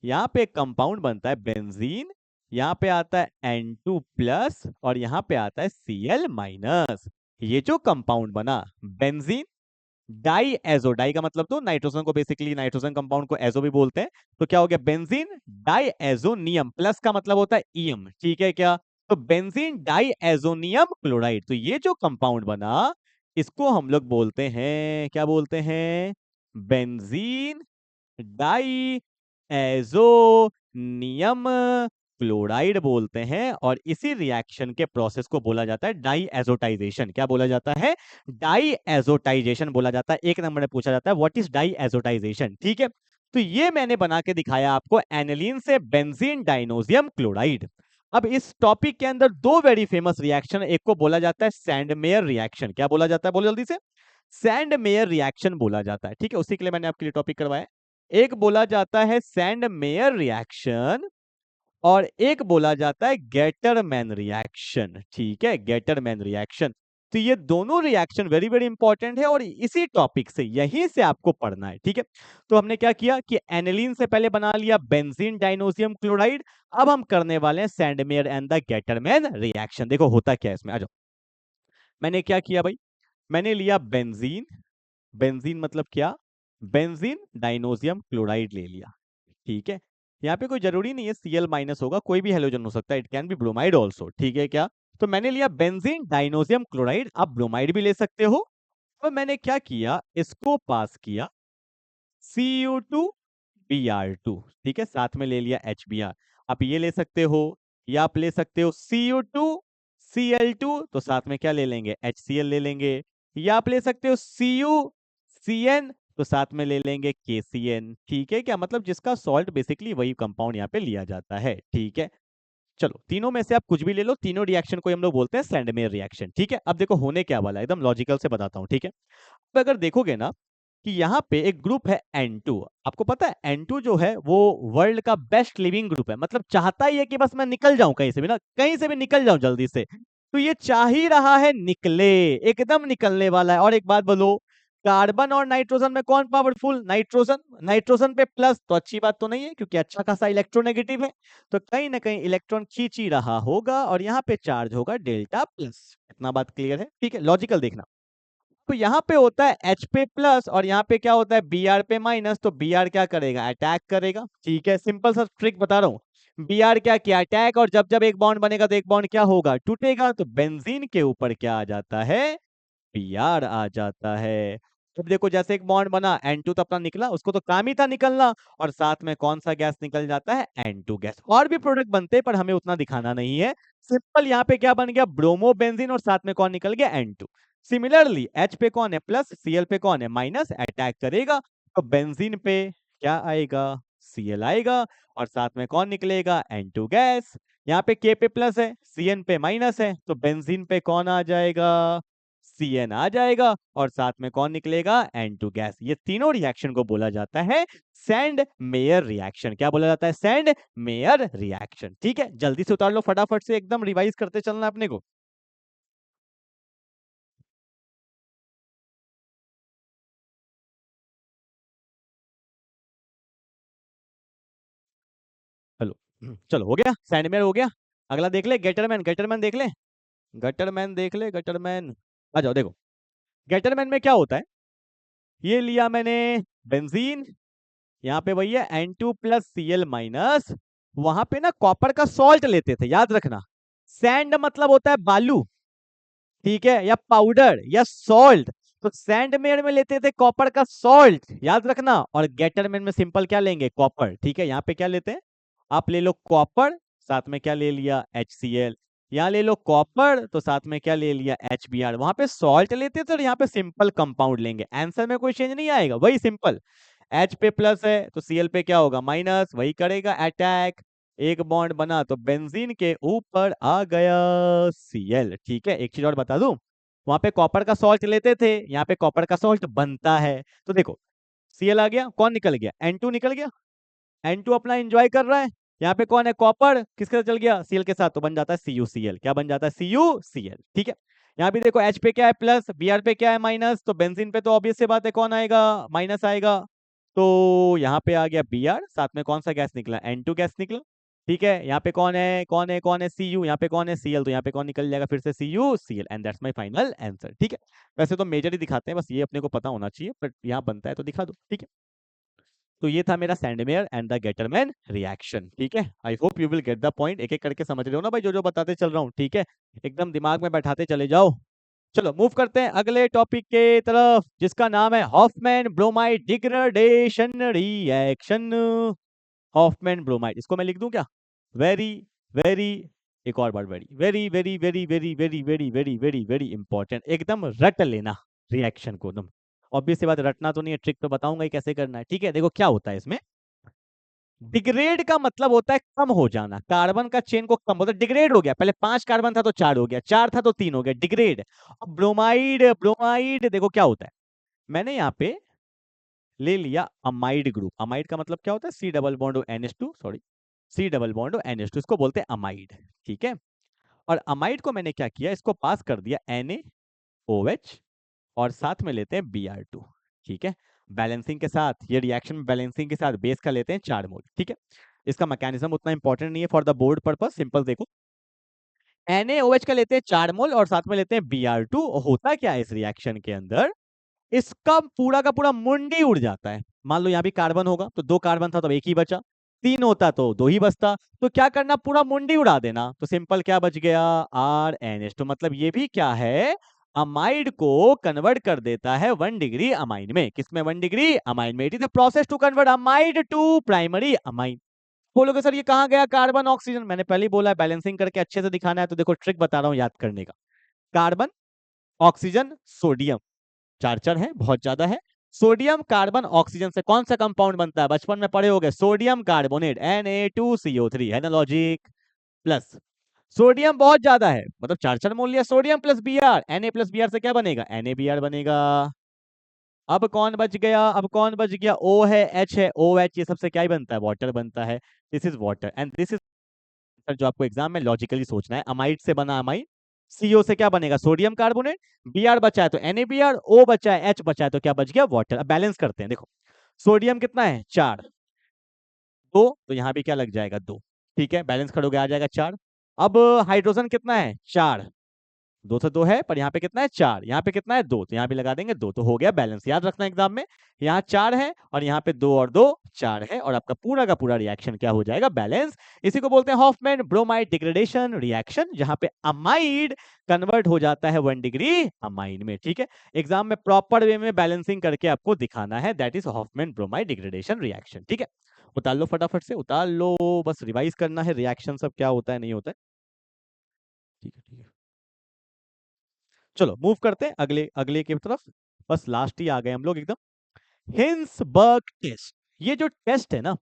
यहाँ पे एक कंपाउंड बनता है बेंजीन, यहाँ पे आता है N2 प्लस और यहाँ पे आता है Cl माइनस। ये जो कंपाउंड बना बेंजीन डाई एजो, डाई का मतलब तो नाइट्रोजन को, बेसिकली नाइट्रोजन कंपाउंड को एजो भी बोलते हैं। तो क्या हो गया? बेंजीन डाई एजोनियम, प्लस का मतलब होता है ईएम, ठीक है क्या। तो बेंजीन डाई एजोनियम क्लोराइड, तो ये जो कंपाउंड बना इसको हम लोग बोलते हैं, क्या बोलते हैं? बेंजीन डाई एजोनियम क्लोराइड बोलते हैं। और इसी रिएक्शन के प्रोसेस को बोला जाता है डाई एजोटाइजेशन। क्या बोला जाता है? डाई एजोटाइजेशन बोला जाता है। एक नंबर में पूछा जाता है व्हाट इज डाई एजोटाइजेशन, ठीक है। तो ये मैंने बना के दिखाया आपको एनिलीन से बेंजीन डाइनोसियम क्लोराइड। अब इस टॉपिक के अंदर दो वेरी फेमस रिएक्शन, एक को बोला जाता है सैंडमेयर रिएक्शन। क्या बोला जाता है? बोलो जल्दी से। सैंडमेयर रिएक्शन बोला जाता है, ठीक है। उसी के लिए मैंने आपके लिए टॉपिक करवाया। एक बोला जाता है सैंडमेयर रिएक्शन और एक बोला जाता है गेटरमैन रिएक्शन, ठीक है, गेटरमैन रिएक्शन। तो ये दोनों रिएक्शन वेरी वेरी इंपॉर्टेंट है और इसी टॉपिक से, यहीं से आपको पढ़ना है, ठीक है। तो हमने क्या किया कि एनिलीन से पहले बना लिया बेंजीन डाइनोसियम क्लोराइड। अब हम करने वाले हैं Sandmeyer and the Gattermann reaction. देखो होता क्या है इसमें, आ जाओ। मैंने क्या किया भाई? मैंने लिया बेंजीन, बेंजीन मतलब क्या? बेंजीन डाइनोसियम क्लोराइड ले लिया, ठीक है। यहाँ पे कोई जरूरी नहीं है Cl माइनस होगा, कोई भी हेलोजन हो सकता है, it can be bromide also, ठीक है क्या। तो मैंने लिया बेंजीन डाइनोसियम क्लोराइड, आप ब्रोमाइड भी ले सकते हो। तो मैंने क्या किया, इसको पास किया Cu2Br2, ठीक है, साथ में ले लिया HBr। आप ये ले सकते हो या आप ले सकते हो Cu2Cl2, तो साथ में क्या ले लेंगे? HCl ले लेंगे। या आप ले सकते हो CuCN, तो साथ में ले लेंगे KCN, ठीक है क्या। मतलब जिसका सॉल्ट बेसिकली वही कंपाउंड यहाँ पे लिया जाता है, ठीक है। चलो तीनों में से आप कुछ भी ले लो, तीनों रिएक्शन को हम लोग बोलते हैं सैंडमेयर रिएक्शन, ठीक है। अब देखो होने क्या वाला है, एकदम लॉजिकल से बताता हूँ, ठीक है। अब अगर देखोगे ना कि यहाँ पे एक ग्रुप है N2, आपको पता है N2 जो है वो वर्ल्ड का बेस्ट लिविंग ग्रुप है, मतलब चाहता ही है कि बस मैं निकल जाऊं कहीं से भी ना, कहीं से भी निकल जाऊं जल्दी से। तो ये चाह ही रहा है निकले, एकदम निकलने वाला है। और एक बात बोलो, कार्बन और नाइट्रोजन में कौन पावरफुल? नाइट्रोजन। नाइट्रोजन पे प्लस तो अच्छी बात तो नहीं है क्योंकि अच्छा खासा इलेक्ट्रोनेगेटिव है, तो कहीं ना कहीं इलेक्ट्रॉन खींच ही रहा होगा और यहाँ पे चार्ज होगा डेल्टा प्लस। इतना बात क्लियर है, ठीक है। लॉजिकल देखना, तो यहाँ पे होता है H पे प्लस और यहाँ पे क्या होता है? Br पे माइनस। तो Br क्या करेगा? अटैक करेगा, ठीक है। सिंपल सा ट्रिक बता रहा हूँ। Br क्या किया? अटैक। और जब जब एक बॉन्ड बनेगा तो एक बॉन्ड क्या होगा? टूटेगा। तो बेंजीन के ऊपर क्या आ जाता है? Br आ जाता है। अब देखो जैसे एक बॉन्ड बना, N2 तो अपना निकला, उसको तो काम ही था निकलना, और साथ में कौन सा गैस निकल जाता है? N2 gas. और भी प्रोडक्ट बनते हैं पर हमें उतना दिखाना नहीं है। सिंपल यहाँ पे क्या बन गया? ब्रोमो बेंजीन और साथ में कौन निकल गया? N2। सिमिलरली H पे कौन है? प्लस, Cl पे कौन है? माइनस। अटैक करेगा तो बेंजीन पे क्या आएगा? Cl आएगा और साथ में कौन निकलेगा? N2 gas. यहाँ पे K पे प्लस है, Cn पे माइनस है, तो बेंजीन पे कौन आ जाएगा? CN आ जाएगा और साथ में कौन निकलेगा, N2 गैस। ये तीनों रिएक्शन को बोला जाता है सैंड मेयर रिएक्शन। क्या बोला जाता है, सैंड मेयर रिएक्शन। ठीक है, जल्दी से उतार लो फटाफट से, एकदम रिवाइज करते चलना अपने को। चलो चलो, हो गया, सैंड मेयर हो गया। अगला देख ले, गेटरमैन। गेटरमैन देख ले, गटरमैन देख ले, गटरमैन। आ जाओ, देखो गेटरमैन में क्या होता है, ये लिया मैंने बेंजीन, यहाँ पे वही है N2+Cl-, वहां पे ना कॉपर का सॉल्ट लेते थे, याद रखना। सैंड मतलब होता है बालू, ठीक है, या पाउडर या सॉल्ट। तो सैंड मेयर में लेते थे कॉपर का सॉल्ट, याद रखना। और गेटरमैन में सिंपल क्या लेंगे, कॉपर। ठीक है, यहाँ पे क्या लेते हैं, आप ले लो कॉपर, साथ में क्या ले लिया, HCl। यहाँ ले लो कॉपर, तो साथ में क्या ले लिया, HBr। वहां पे सॉल्ट लेते थे और यहाँ पे सिंपल कंपाउंड लेंगे, आंसर में कोई चेंज नहीं आएगा, वही सिंपल। H पे प्लस है तो Cl पे क्या होगा, माइनस, वही करेगा अटैक। एक बॉन्ड बना तो बेंजीन के ऊपर आ गया Cl। ठीक है, एक चीज और बता दूं, वहां पे कॉपर का सॉल्ट लेते थे, यहाँ पे कॉपर का सॉल्ट बनता है। तो देखो Cl आ गया, कौन निकल गया, N2 निकल गया। N2 अपना एंजॉय कर रहा है, यहाँ पे कौन है, कॉपर, किसके साथ चल गया, Cl के साथ, तो बन जाता है CuCl। क्या बन जाता है, CuCl। ठीक है, यहाँ भी देखो H पे क्या है प्लस, Br पे क्या है माइनस, तो बेंजीन पे तो ऑब्वियस सी बात है कौन आएगा, माइनस आएगा। तो यहाँ पे आ गया Br, साथ में कौन सा गैस निकला, N2 गैस निकला। ठीक है, यहाँ पे कौन है, कौन है, कौन है, Cu, यहाँ पे कौन है, Cl, तो यहाँ पे कौन निकल जाएगा फिर से, CuCl। And that's my final answer. ठीक है, वैसे तो मेजर ही दिखाते हैं, बस ये अपने को पता होना चाहिए, बट यहाँ बनता है तो दिखा दो। ठीक है, तो ये था मेरा Sandmeyer and the Gattermann reaction. ठीक है, I hope you will get the point. एक एक करके समझ रहे हो ना भाई, जो जो बताते चल रहा हूँ। ठीक है, एकदम दिमाग में बैठाते चले जाओ। चलो मूव करते हैं अगले टॉपिक के तरफ, जिसका नाम है Hofmann bromide degradation reaction. Hofmann bromide, इसको मैं लिख दूं क्या, वेरी वेरी, एक और बार, very very very very very very very very very very important, एकदम रट लेना रिएक्शन को एकदम। ऑब्वियस सी बात, रटना तो नहीं है, ट्रिक तो बताऊंगा ही कैसे करना है। ठीक है, देखो क्या होता है इसमें, डिग्रेड का मतलब होता है कम हो जाना, कार्बन का चेन को कम होता है, डिग्रेड हो गया, पहले 5 कार्बन था तो 4 हो गया, 4 था तो 3 हो गया, डिग्रेड। अब ब्रोमाइड, ब्रोमाइड देखो क्या होता है, मैंने यहाँ पे ले लिया अमाइड ग्रुप। अमाइड का मतलब क्या होता है, C double bond NH2, sorry, C double bond NH2, इसको बोलते हैं अमाइड। ठीक है, और अमाइड को मैंने क्या किया, इसको पास कर दिया NaOH और साथ में लेते हैं Br2। ठीक है, बैलेंसिंग के साथ, ये रिएक्शन बैलेंसिंग के साथ बेस का लेते हैं 4 मोल। ठीक है, इसका मैकेनिज्म उतना इंपॉर्टेंट नहीं है for the board purpose, simple देखो, NaOH का लेते हैं 4 मोल और साथ में लेते हैं Br2। होता क्या है इस रिएक्शन के अंदर, इसका पूरा का पूरा मुंडी उड़ जाता है। मान लो यहाँ भी कार्बन होगा तो 2 कार्बन था तो 1 ही बचा, 3 होता तो 2 ही बचता, तो क्या करना, पूरा मुंडी उड़ा देना। तो सिंपल क्या बच गया, RNH। तो मतलब ये भी क्या है, अमाइड को कन्वर्ट कर देता है 1 डिग्री अमाइन में। किसमें, 1 डिग्री अमाइन में। It is the process to convert amide to primary amine. बोलोगे सर ये कहाँ गया, कार्बन ऑक्सीजन, मैंने पहले ही बोला है बैलेंसिंग करके अच्छे से दिखाना है। तो देखो ट्रिक बता रहा हूँ याद करने का, कार्बन, ऑक्सीजन, सोडियम, चार चार है, बहुत ज्यादा है। सोडियम कार्बन ऑक्सीजन से कौन सा कंपाउंड बनता है, बचपन में पढ़े होंगे, सोडियम कार्बोनेट Na2CO3, है ना लॉजिक। प्लस सोडियम बहुत ज्यादा है, मतलब 4 4 मोल लिया, सोडियम प्लस Br, Na+Br से क्या बनेगा, NaBr बनेगा। अब कौन बच गया, अब कौन बच गया, O है, H है, OH, ये सबसे क्या ही बनता है, वाटर बनता है। This is water and this is, जो आपको एग्जाम में लॉजिकली सोचना है, अमाइड से बना अमाइड, CO से क्या बनेगा, सोडियम कार्बोनेट, Br बचा है तो NaBr, O बचा है, H बचा है तो क्या बच गया, वाटर। अब बैलेंस करते हैं, देखो सोडियम कितना है, 4, 2, तो यहाँ भी क्या लग जाएगा, 2। ठीक है, बैलेंस करोगे आ जाएगा 4। अब हाइड्रोजन कितना है, 4, 2 से 2 है, पर यहाँ पे कितना है, 4, यहाँ पे कितना है, 2, तो यहाँ भी लगा देंगे 2, तो हो गया बैलेंस। याद रखना एग्जाम में, यहाँ 4 है और यहाँ पे 2 और 2 4 है, और आपका पूरा का पूरा रिएक्शन क्या हो जाएगा, बैलेंस। इसी को बोलते हैं हॉफमैन ब्रोमाइड डिग्रेडेशन रिएक्शन, जहां पे अमाइड कन्वर्ट हो जाता है 1 डिग्री अमाइन में। ठीक है, एग्जाम में प्रॉपर वे में बैलेंसिंग करके आपको दिखाना है, that is Hoffmann bromide degradation reaction. ठीक है, उतार लो फटाफट से, उतार लो, बस रिवाइज करना है रिएक्शन सब क्या होता है नहीं होता है। ठीक है, ठीक है, चलो मूव करते हैं अगले अगले की तरफ, बस लास्ट ही आ गए हम लोग एकदम। हिंसबर्ग टेस्ट, ये जो टेस्ट है ना,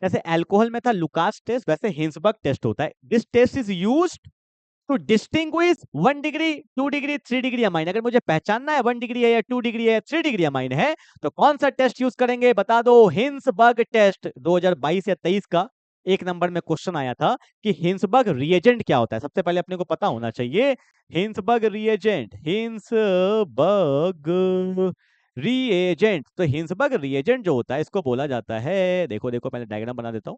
जैसे अल्कोहल में था लुकास टेस्ट, वैसे हिंसबर्ग टेस्ट होता है। This test is used to distinguish 1 degree 2 degree 3 degree amine, अगर मुझे पहचानना है 1 डिग्री है या 2 डिग्री है या 3 डिग्री अमाइन है तो कौन सा टेस्ट यूज करेंगे बता दो। हिंसबर्ग टेस्ट 2022 या 23 का 1 नंबर में क्वेश्चन आया था कि हिंसबर्ग रिएजेंट क्या होता है, सबसे पहले अपने को पता होना चाहिए। हिंसबर्ग रिएजेंट, हिंसबर्ग रिएजेंट, तो हिंसबर्ग रिएजेंट जो होता है इसको बोला जाता है, देखो देखो पहले डायग्राम बना देता हूं,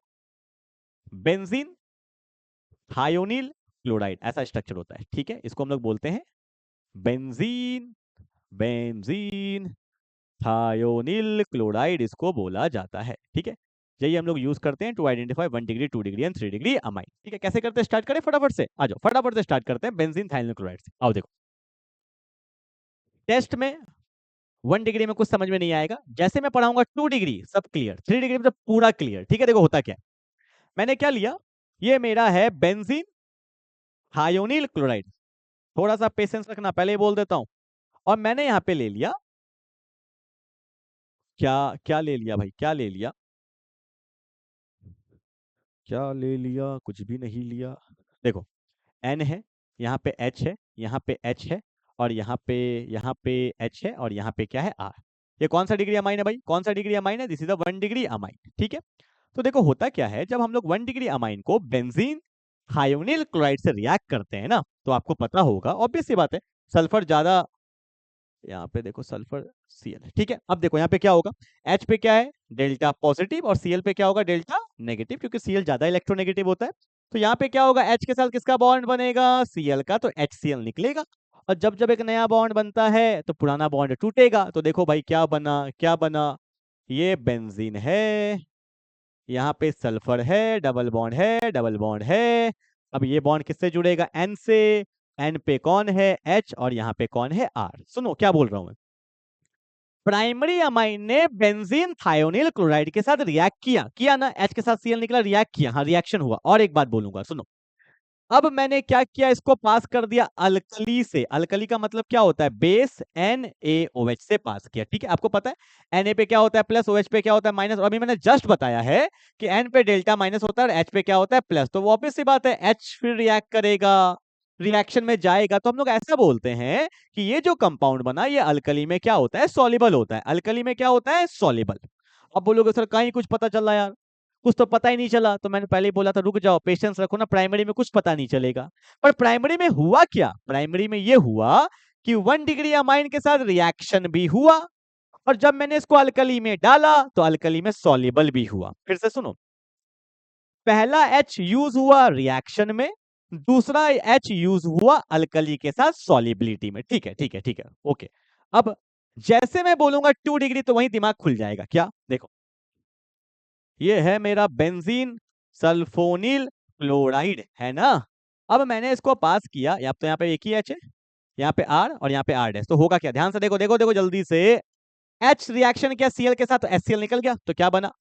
बेंजीन थायोनिल क्लोराइड ऐसा स्ट्रक्चर होता है, ठीक है। इसको हम लोग बोलते हैं बेंजीन, बेंजीन थायोनिल क्लोराइड इसको बोला जाता है, ठीक है। यही हम लोग यूज करते हैं to identify 1 degree 2 degree and 3 degree amine, ठीक है। कैसे करते हैं स्टार्ट करें फटाफट से, आ जाओ फटाफट से स्टार्ट करते हैं बेंजीन थायोनिल क्लोराइड से। आओ देखो टेस्ट में 1 डिग्री में कुछ समझ में नहीं आएगा, जैसे मैं पढ़ाऊंगा 2 डिग्री सब क्लियर, 3 डिग्री में तो पूरा क्लियर, ठीक है। देखो होता क्या, मैंने क्या लिया, ये मेरा है बेंजीन थायोनिल क्लोराइड, थोड़ा सा पेशेंस रखना पहले ही बोल देता हूं, और मैंने यहां पे ले लिया क्या, क्या ले लिया भाई, क्या ले लिया, क्या ले लिया, कुछ भी नहीं लिया। देखो N है, यहाँ पे H है, यहाँ पे H है, और यहाँ पे H है, और यहाँ पे क्या है R। ये कौन सा डिग्री अमाइन है भाई, कौन सा डिग्री अमाइन है, दिस इज अ 1 डिग्री अमाइन, ठीक है। तो देखो होता क्या है, जब हम लोग 1 डिग्री अमाइन को बेंजीन थायोनिल क्लोराइड से रिएक्ट करते हैं ना, तो आपको पता होगा ऑब्वियस सी बात है, सल्फर ज्यादा, यहाँ पे देखो सल्फर Cl है, ठीक है। अब देखो यहाँ पे क्या होगा, H पे क्या है डेल्टा पॉजिटिव, और Cl पे क्या होगा डेल्टा नेगेटिव, क्योंकि Cl ज्यादा इलेक्ट्रोनेगेटिव होता है। तो यहाँ पे क्या होगा, H के साथ किसका बॉन्ड बनेगा, Cl का, तो HCl निकलेगा। और जब जब एक नया बॉन्ड बनता है तो पुराना बॉन्ड टूटेगा, तो देखो भाई क्या बना, क्या बना, ये बेंजीन है, यहाँ पे सल्फर है, डबल बॉन्ड है, डबल बॉन्ड है। अब ये बॉन्ड किससे जुड़ेगा, N से, N पे कौन है H, और यहाँ पे कौन है R। सुनो क्या बोल रहा हूं मैं, प्राइमरी अमाइन ने बेंजीन थायोनिल क्लोराइड के साथ रिएक्ट किया, किया ना, H के साथ Cl निकला, रिएक्ट किया, हाँ रिएक्शन हुआ। और एक बात बोलूंगा सुनो, अब मैंने क्या किया, इसको पास कर दिया अल्कली से, अल्कली का मतलब क्या होता है, बेस NaOH से पास किया, ठीक है। आपको पता है Na पे क्या होता है प्लस, OH पे क्या होता है माइनस, और अभी मैंने जस्ट बताया है कि N पे डेल्टा माइनस होता है और H पे क्या होता है प्लस, तो वो ऑब्वियस सी बात है H फिर रिएक्ट करेगा, रिएक्शन में जाएगा, तो हम लोग ऐसा बोलते हैं कि ये जो कंपाउंड बना ये अल्कली में क्या होता है, सॉल्युबल होता है, अल्कली में क्या होता है, सॉल्युबल। अब बोलोगे सर कहीं कुछ पता चला यार, कुछ तो पता ही नहीं चला, तो मैंने पहले ही बोला था रुक जाओ पेशेंस रखो ना, प्राइमरी में कुछ पता नहीं चलेगा। पर प्राइमरी में हुआ क्या, प्राइमरी में ये हुआ कि 1 डिग्री अमाइन के साथ रिएक्शन भी हुआ, और जब मैंने इसको अल्कली में डाला तो अल्कली में सॉल्युबल भी हुआ। फिर से सुनो, पहला H यूज हुआ रिएक्शन में, दूसरा H यूज हुआ अल्कली के साथ सॉल्युबिलिटी में, ठीक है ठीक है ठीक है, ओके। अब जैसे मैं बोलूंगा 2 डिग्री तो वही दिमाग खुल जाएगा, क्या देखो ये है मेरा बेंजीन सल्फोनिल क्लोराइड है ना। अब मैंने इसको पास किया, या तो यहाँ पे एक ही H है, यहाँ पे R और यहाँ पे R डैश, तो होगा क्या, ध्यान से देखो देखो देखो जल्दी से, H रिएक्शन किया Cl के साथ तो HCl निकल गया, तो क्या बना,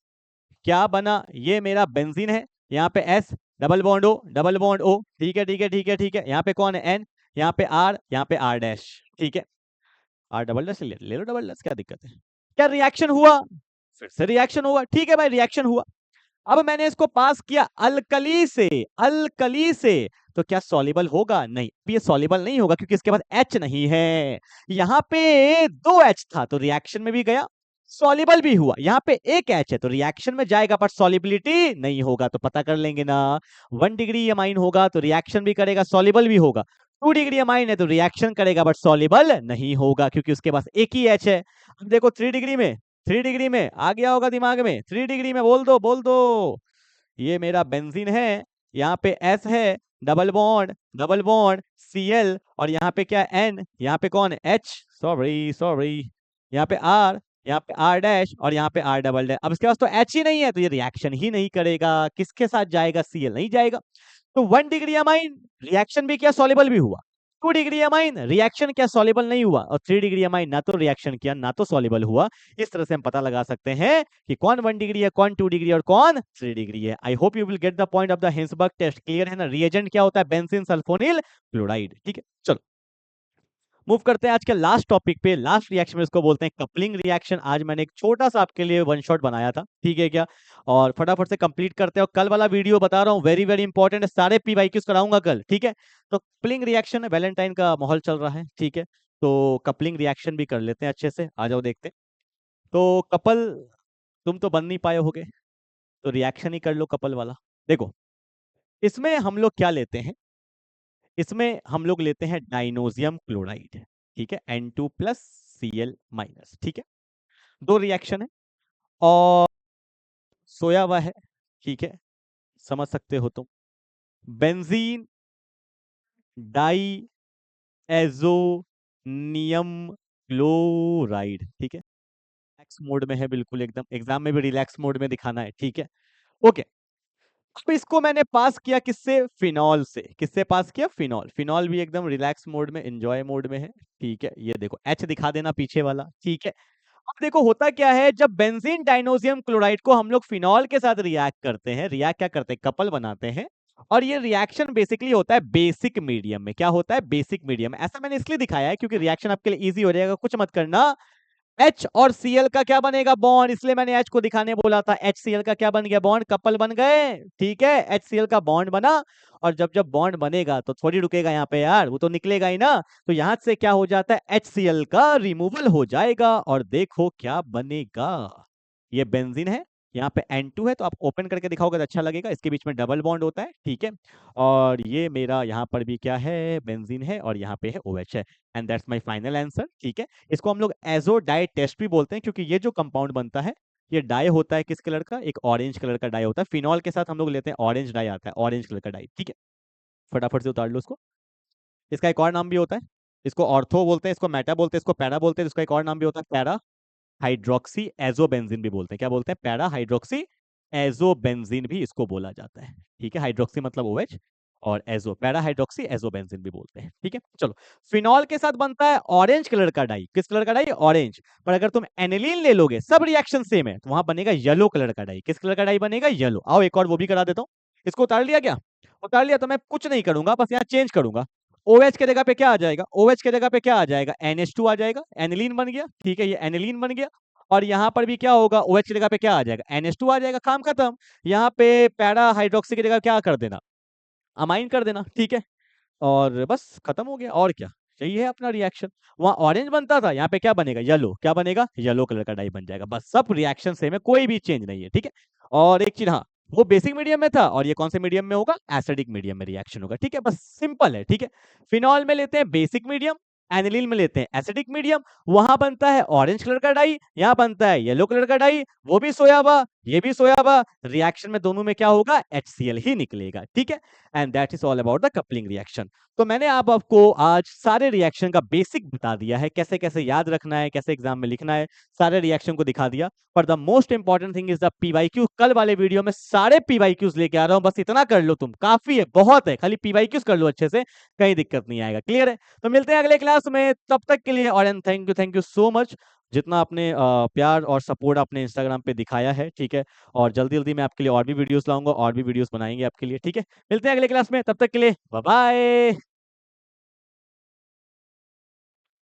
क्या बना, ये मेरा बेंजीन है, यहाँ पे S double bond O, double bond O, ठीक है ठीक है ठीक है ठीक है, यहाँ पे कौन है N, यहाँ पे R, यहाँ पे R डैश, ठीक है। R डबल डैश ले लो डबल डैश, क्या दिक्कत है, क्या रिएक्शन हुआ, फिर से रिएक्शन हुआ, ठीक है भाई रिएक्शन हुआ। अब मैंने इसको पास किया अल्कली से, अल्कली से, तो क्या सॉल्युबल होगा, नहीं, ये सॉल्युबल नहीं होगा क्योंकि इसके बाद H नहीं है, यहाँ पे 2 H था तो रिएक्शन में भी गया, सॉल्युबल भी हुआ, यहाँ पे एक H है तो रिएक्शन में जाएगा पर सॉल्युबिलिटी नहीं होगा, तो पता कर लेंगे ना, 1 डिग्री अमाइन होगा तो रिएक्शन भी करेगा सॉल्युबल भी होगा, 2 डिग्री अमाइन है तो रिएक्शन करेगा बट सॉल्युबल नहीं होगा क्योंकि उसके पास एक ही H है। अब देखो 3 डिग्री में, 3 डिग्री में आ गया होगा दिमाग में, 3 डिग्री में बोल दो बोल दो, ये मेरा बेंजीन है, यहाँ पे S है, डबल बॉन्ड Cl, और यहाँ पे क्या N, यहाँ पे कौन है H, सॉरी सॉरी, यहाँ पे R, यहाँ पे R डैश, और यहाँ पे R डबल डैश। अब इसके पास तो H ही नहीं है तो ये रिएक्शन ही नहीं करेगा, किसके साथ जाएगा, Cl नहीं जाएगा। तो 1 डिग्री अमाइन रिएक्शन भी किया सॉल्युबल भी हुआ, 2 डिग्री अमाइन रिएक्शन क्या सॉल्युबल नहीं हुआ, और 3 डिग्री अमाइन ना तो रिएक्शन किया ना तो सॉल्युबल हुआ। इस तरह से हम पता लगा सकते हैं कि कौन 1 डिग्री है, कौन 2 डिग्री और कौन 3 डिग्री है। I hope you will get the point of the Hinsberg test, clear है ना। रिएजेंट क्या होता है, बेंजीन सल्फोनिल क्लोराइड, ठीक है। चलो मूव करते हैं आज के लास्ट टॉपिक पे। लास्ट रिएक्शन में इसको बोलते हैं कपलिंग रिएक्शन। आज मैंने एक छोटा सा आपके लिए वन शॉट बनाया था, ठीक है क्या, और फटाफट से कंप्लीट करते हैं। और कल वाला वीडियो बता रहा हूँ वेरी वेरी इंपॉर्टेंट है, सारे पीवाईक्यूज कराऊंगा कल, ठीक है। तो कपलिंग रिएक्शन, वैलेंटाइन का माहौल चल रहा है, ठीक है, तो कपलिंग रिएक्शन भी कर लेते हैं अच्छे से। आ जाओ देखते हैं। तो कपल तुम तो बन नहीं पाए होगे, तो रिएक्शन ही कर लो कपल वाला। देखो इसमें हम लोग क्या लेते हैं, इसमें हम लोग लेते हैं डाइनोजियम क्लोराइड, ठीक है, N2+Cl-, ठीक है। दो रिएक्शन है और सोया हुआ है, ठीक है, समझ सकते हो तुम। बेंजीन डाई एजोनियम क्लोराइड, ठीक है, रिलैक्स मोड में है बिल्कुल एकदम, एग्जाम में भी रिलैक्स मोड में दिखाना है, ठीक है, ओके। अब इसको मैंने पास किया किससे, फिनॉल से। किससे पास किया, फिनॉल। फिनॉल भी एकदम रिलैक्स मोड में, एंजॉय मोड में है, ठीक है। ये देखो एच दिखा देना पीछे वाला, ठीक है। अब देखो होता क्या है, जब बेंजीन डाइनोजियम क्लोराइड को हम लोग फिनॉल के साथ रिएक्ट करते हैं, रिएक्ट क्या करते हैं, कपल बनाते हैं। और ये रिएक्शन बेसिकली होता है बेसिक मीडियम में। क्या होता है, बेसिक मीडियम। ऐसा मैंने इसलिए दिखाया है क्योंकि रिएक्शन आपके लिए इजी हो जाएगा, कुछ मत करना। H और Cl का क्या बनेगा, बॉन्ड, इसलिए मैंने H को दिखाने बोला था। HCl का क्या बन गया, बॉन्ड, कपल बन गए, ठीक है। HCl का बॉन्ड बना, और जब जब बॉन्ड बनेगा तो थोड़ी रुकेगा यहाँ पे यार, वो तो निकलेगा ही ना। तो यहां से क्या हो जाता है, HCl का रिमूवल हो जाएगा, और देखो क्या बनेगा, ये बेंजीन है, यहाँ पे N2 है, तो आप ओपन करके दिखाओगे तो अच्छा लगेगा। इसके बीच में डबल बॉन्ड होता है, ठीक है। और ये मेरा यहाँ पर भी क्या है, बेंजीन है, और यहाँ पे है OH है। And that's my final answer, ठीक है। इसको हम लोग एजो डाई टेस्ट भी बोलते हैं, क्योंकि ये जो कंपाउंड बनता है, ये डाई होता है किस कलर का, एक ऑरेंज कलर का डाई होता है। फिनॉल के साथ हम लोग लेते हैं ऑरेंज डाई, आता है ऑरेंज कलर का डाई, ठीक है। फटाफट से उतार लो उसको। इसका एक और नाम भी होता है, इसको ऑर्थो बोलते हैं, इसको मेटा बोलते हैं, इसको पैरा बोलते हैं, इसका एक और नाम भी होता है पैरा हाइड्रोक्सी एजोबेंजीन भी बोलते हैं। क्या बोलते हैं, पैरा हाइड्रोक्सी एजोबेंजीन भी इसको बोला जाता है, ठीक है। हाइड्रोक्सी मतलब OH, और एजो पैरा हाइड्रोक्सी एजोबेंजीन भी बोलते हैं, ठीक है। चलो, फिनॉल के साथ बनता है ऑरेंज कलर का डाई। किस कलर का डाई, ऑरेंज। पर अगर तुम एनिलीन ले लोगे, सब रिएक्शन सेम है, तो वहां बनेगा येलो कलर का डाई। किस कलर का डाई बनेगा, येलो। आओ एक और वो भी करा देता हूँ। इसको उतार लिया क्या, उतार लिया, तो मैं कुछ नहीं करूंगा, बस यहाँ चेंज करूंगा। OH के जगह पे क्या आ जाएगा, OH के जगह पे क्या आ जाएगा, NH2 आ जाएगा, एनिलीन बन गया, ठीक है, ये एनिलीन बन गया। और यहाँ पर भी क्या होगा, OH की जगह पे क्या आ जाएगा, NH2 आ जाएगा, काम खत्म। यहाँ पे पैरा हाइड्रोक्सी की जगह क्या कर देना, अमाइन कर देना, ठीक है। और बस खत्म हो गया, और क्या। यही है अपना रिएक्शन। वहां ऑरेंज बनता था, यहाँ पे क्या बनेगा, येलो। क्या बनेगा, येलो कलर का डाई बन जाएगा। बस सब रिएक्शन सेम है, कोई भी चेंज नहीं है, ठीक है। और एक चीज, हाँ, वो बेसिक मीडियम में था, और ये कौन से मीडियम में होगा, एसिडिक मीडियम में रिएक्शन होगा, ठीक है। बस सिंपल है, ठीक है। फिनॉल में लेते हैं बेसिक मीडियम, एनिलीन में लेते हैं एसिडिक मीडियम। वहां बनता है ऑरेंज कलर का डाई, यहाँ बनता है येलो कलर का डाई, वो भी सोया हुआ, ये भी सोया हुआ। रिएक्शन में दोनों में क्या होगा, HCl ही निकलेगा, ठीक है। And that is all about the coupling reaction. तो मैंने अब आपको आज सारे रिएक्शन का बेसिक बता दिया है, कैसे कैसे याद रखना है, कैसे एग्जाम में लिखना है, सारे रिएक्शन को दिखा दिया। पर the most important thing is the PYQ। कल वाले वीडियो में सारे PYQs लेके आ रहा हूं, बस इतना कर लो तुम, काफी है, बहुत है, खाली PYQs कर लो अच्छे से, कहीं दिक्कत नहीं आएगा। क्लियर है, तो मिलते हैं अगले क्लास में, तब तक के लिए। और थैंक यू सो मच, जितना आपने प्यार और सपोर्ट अपने इंस्टाग्राम पे दिखाया है, ठीक है। और जल्दी जल्दी मैं आपके लिए और भी वीडियोस लाऊंगा, और भी वीडियोस बनाएंगे आपके लिए, ठीक है। मिलते हैं अगले क्लास में, तब तक के लिए बाय बाय।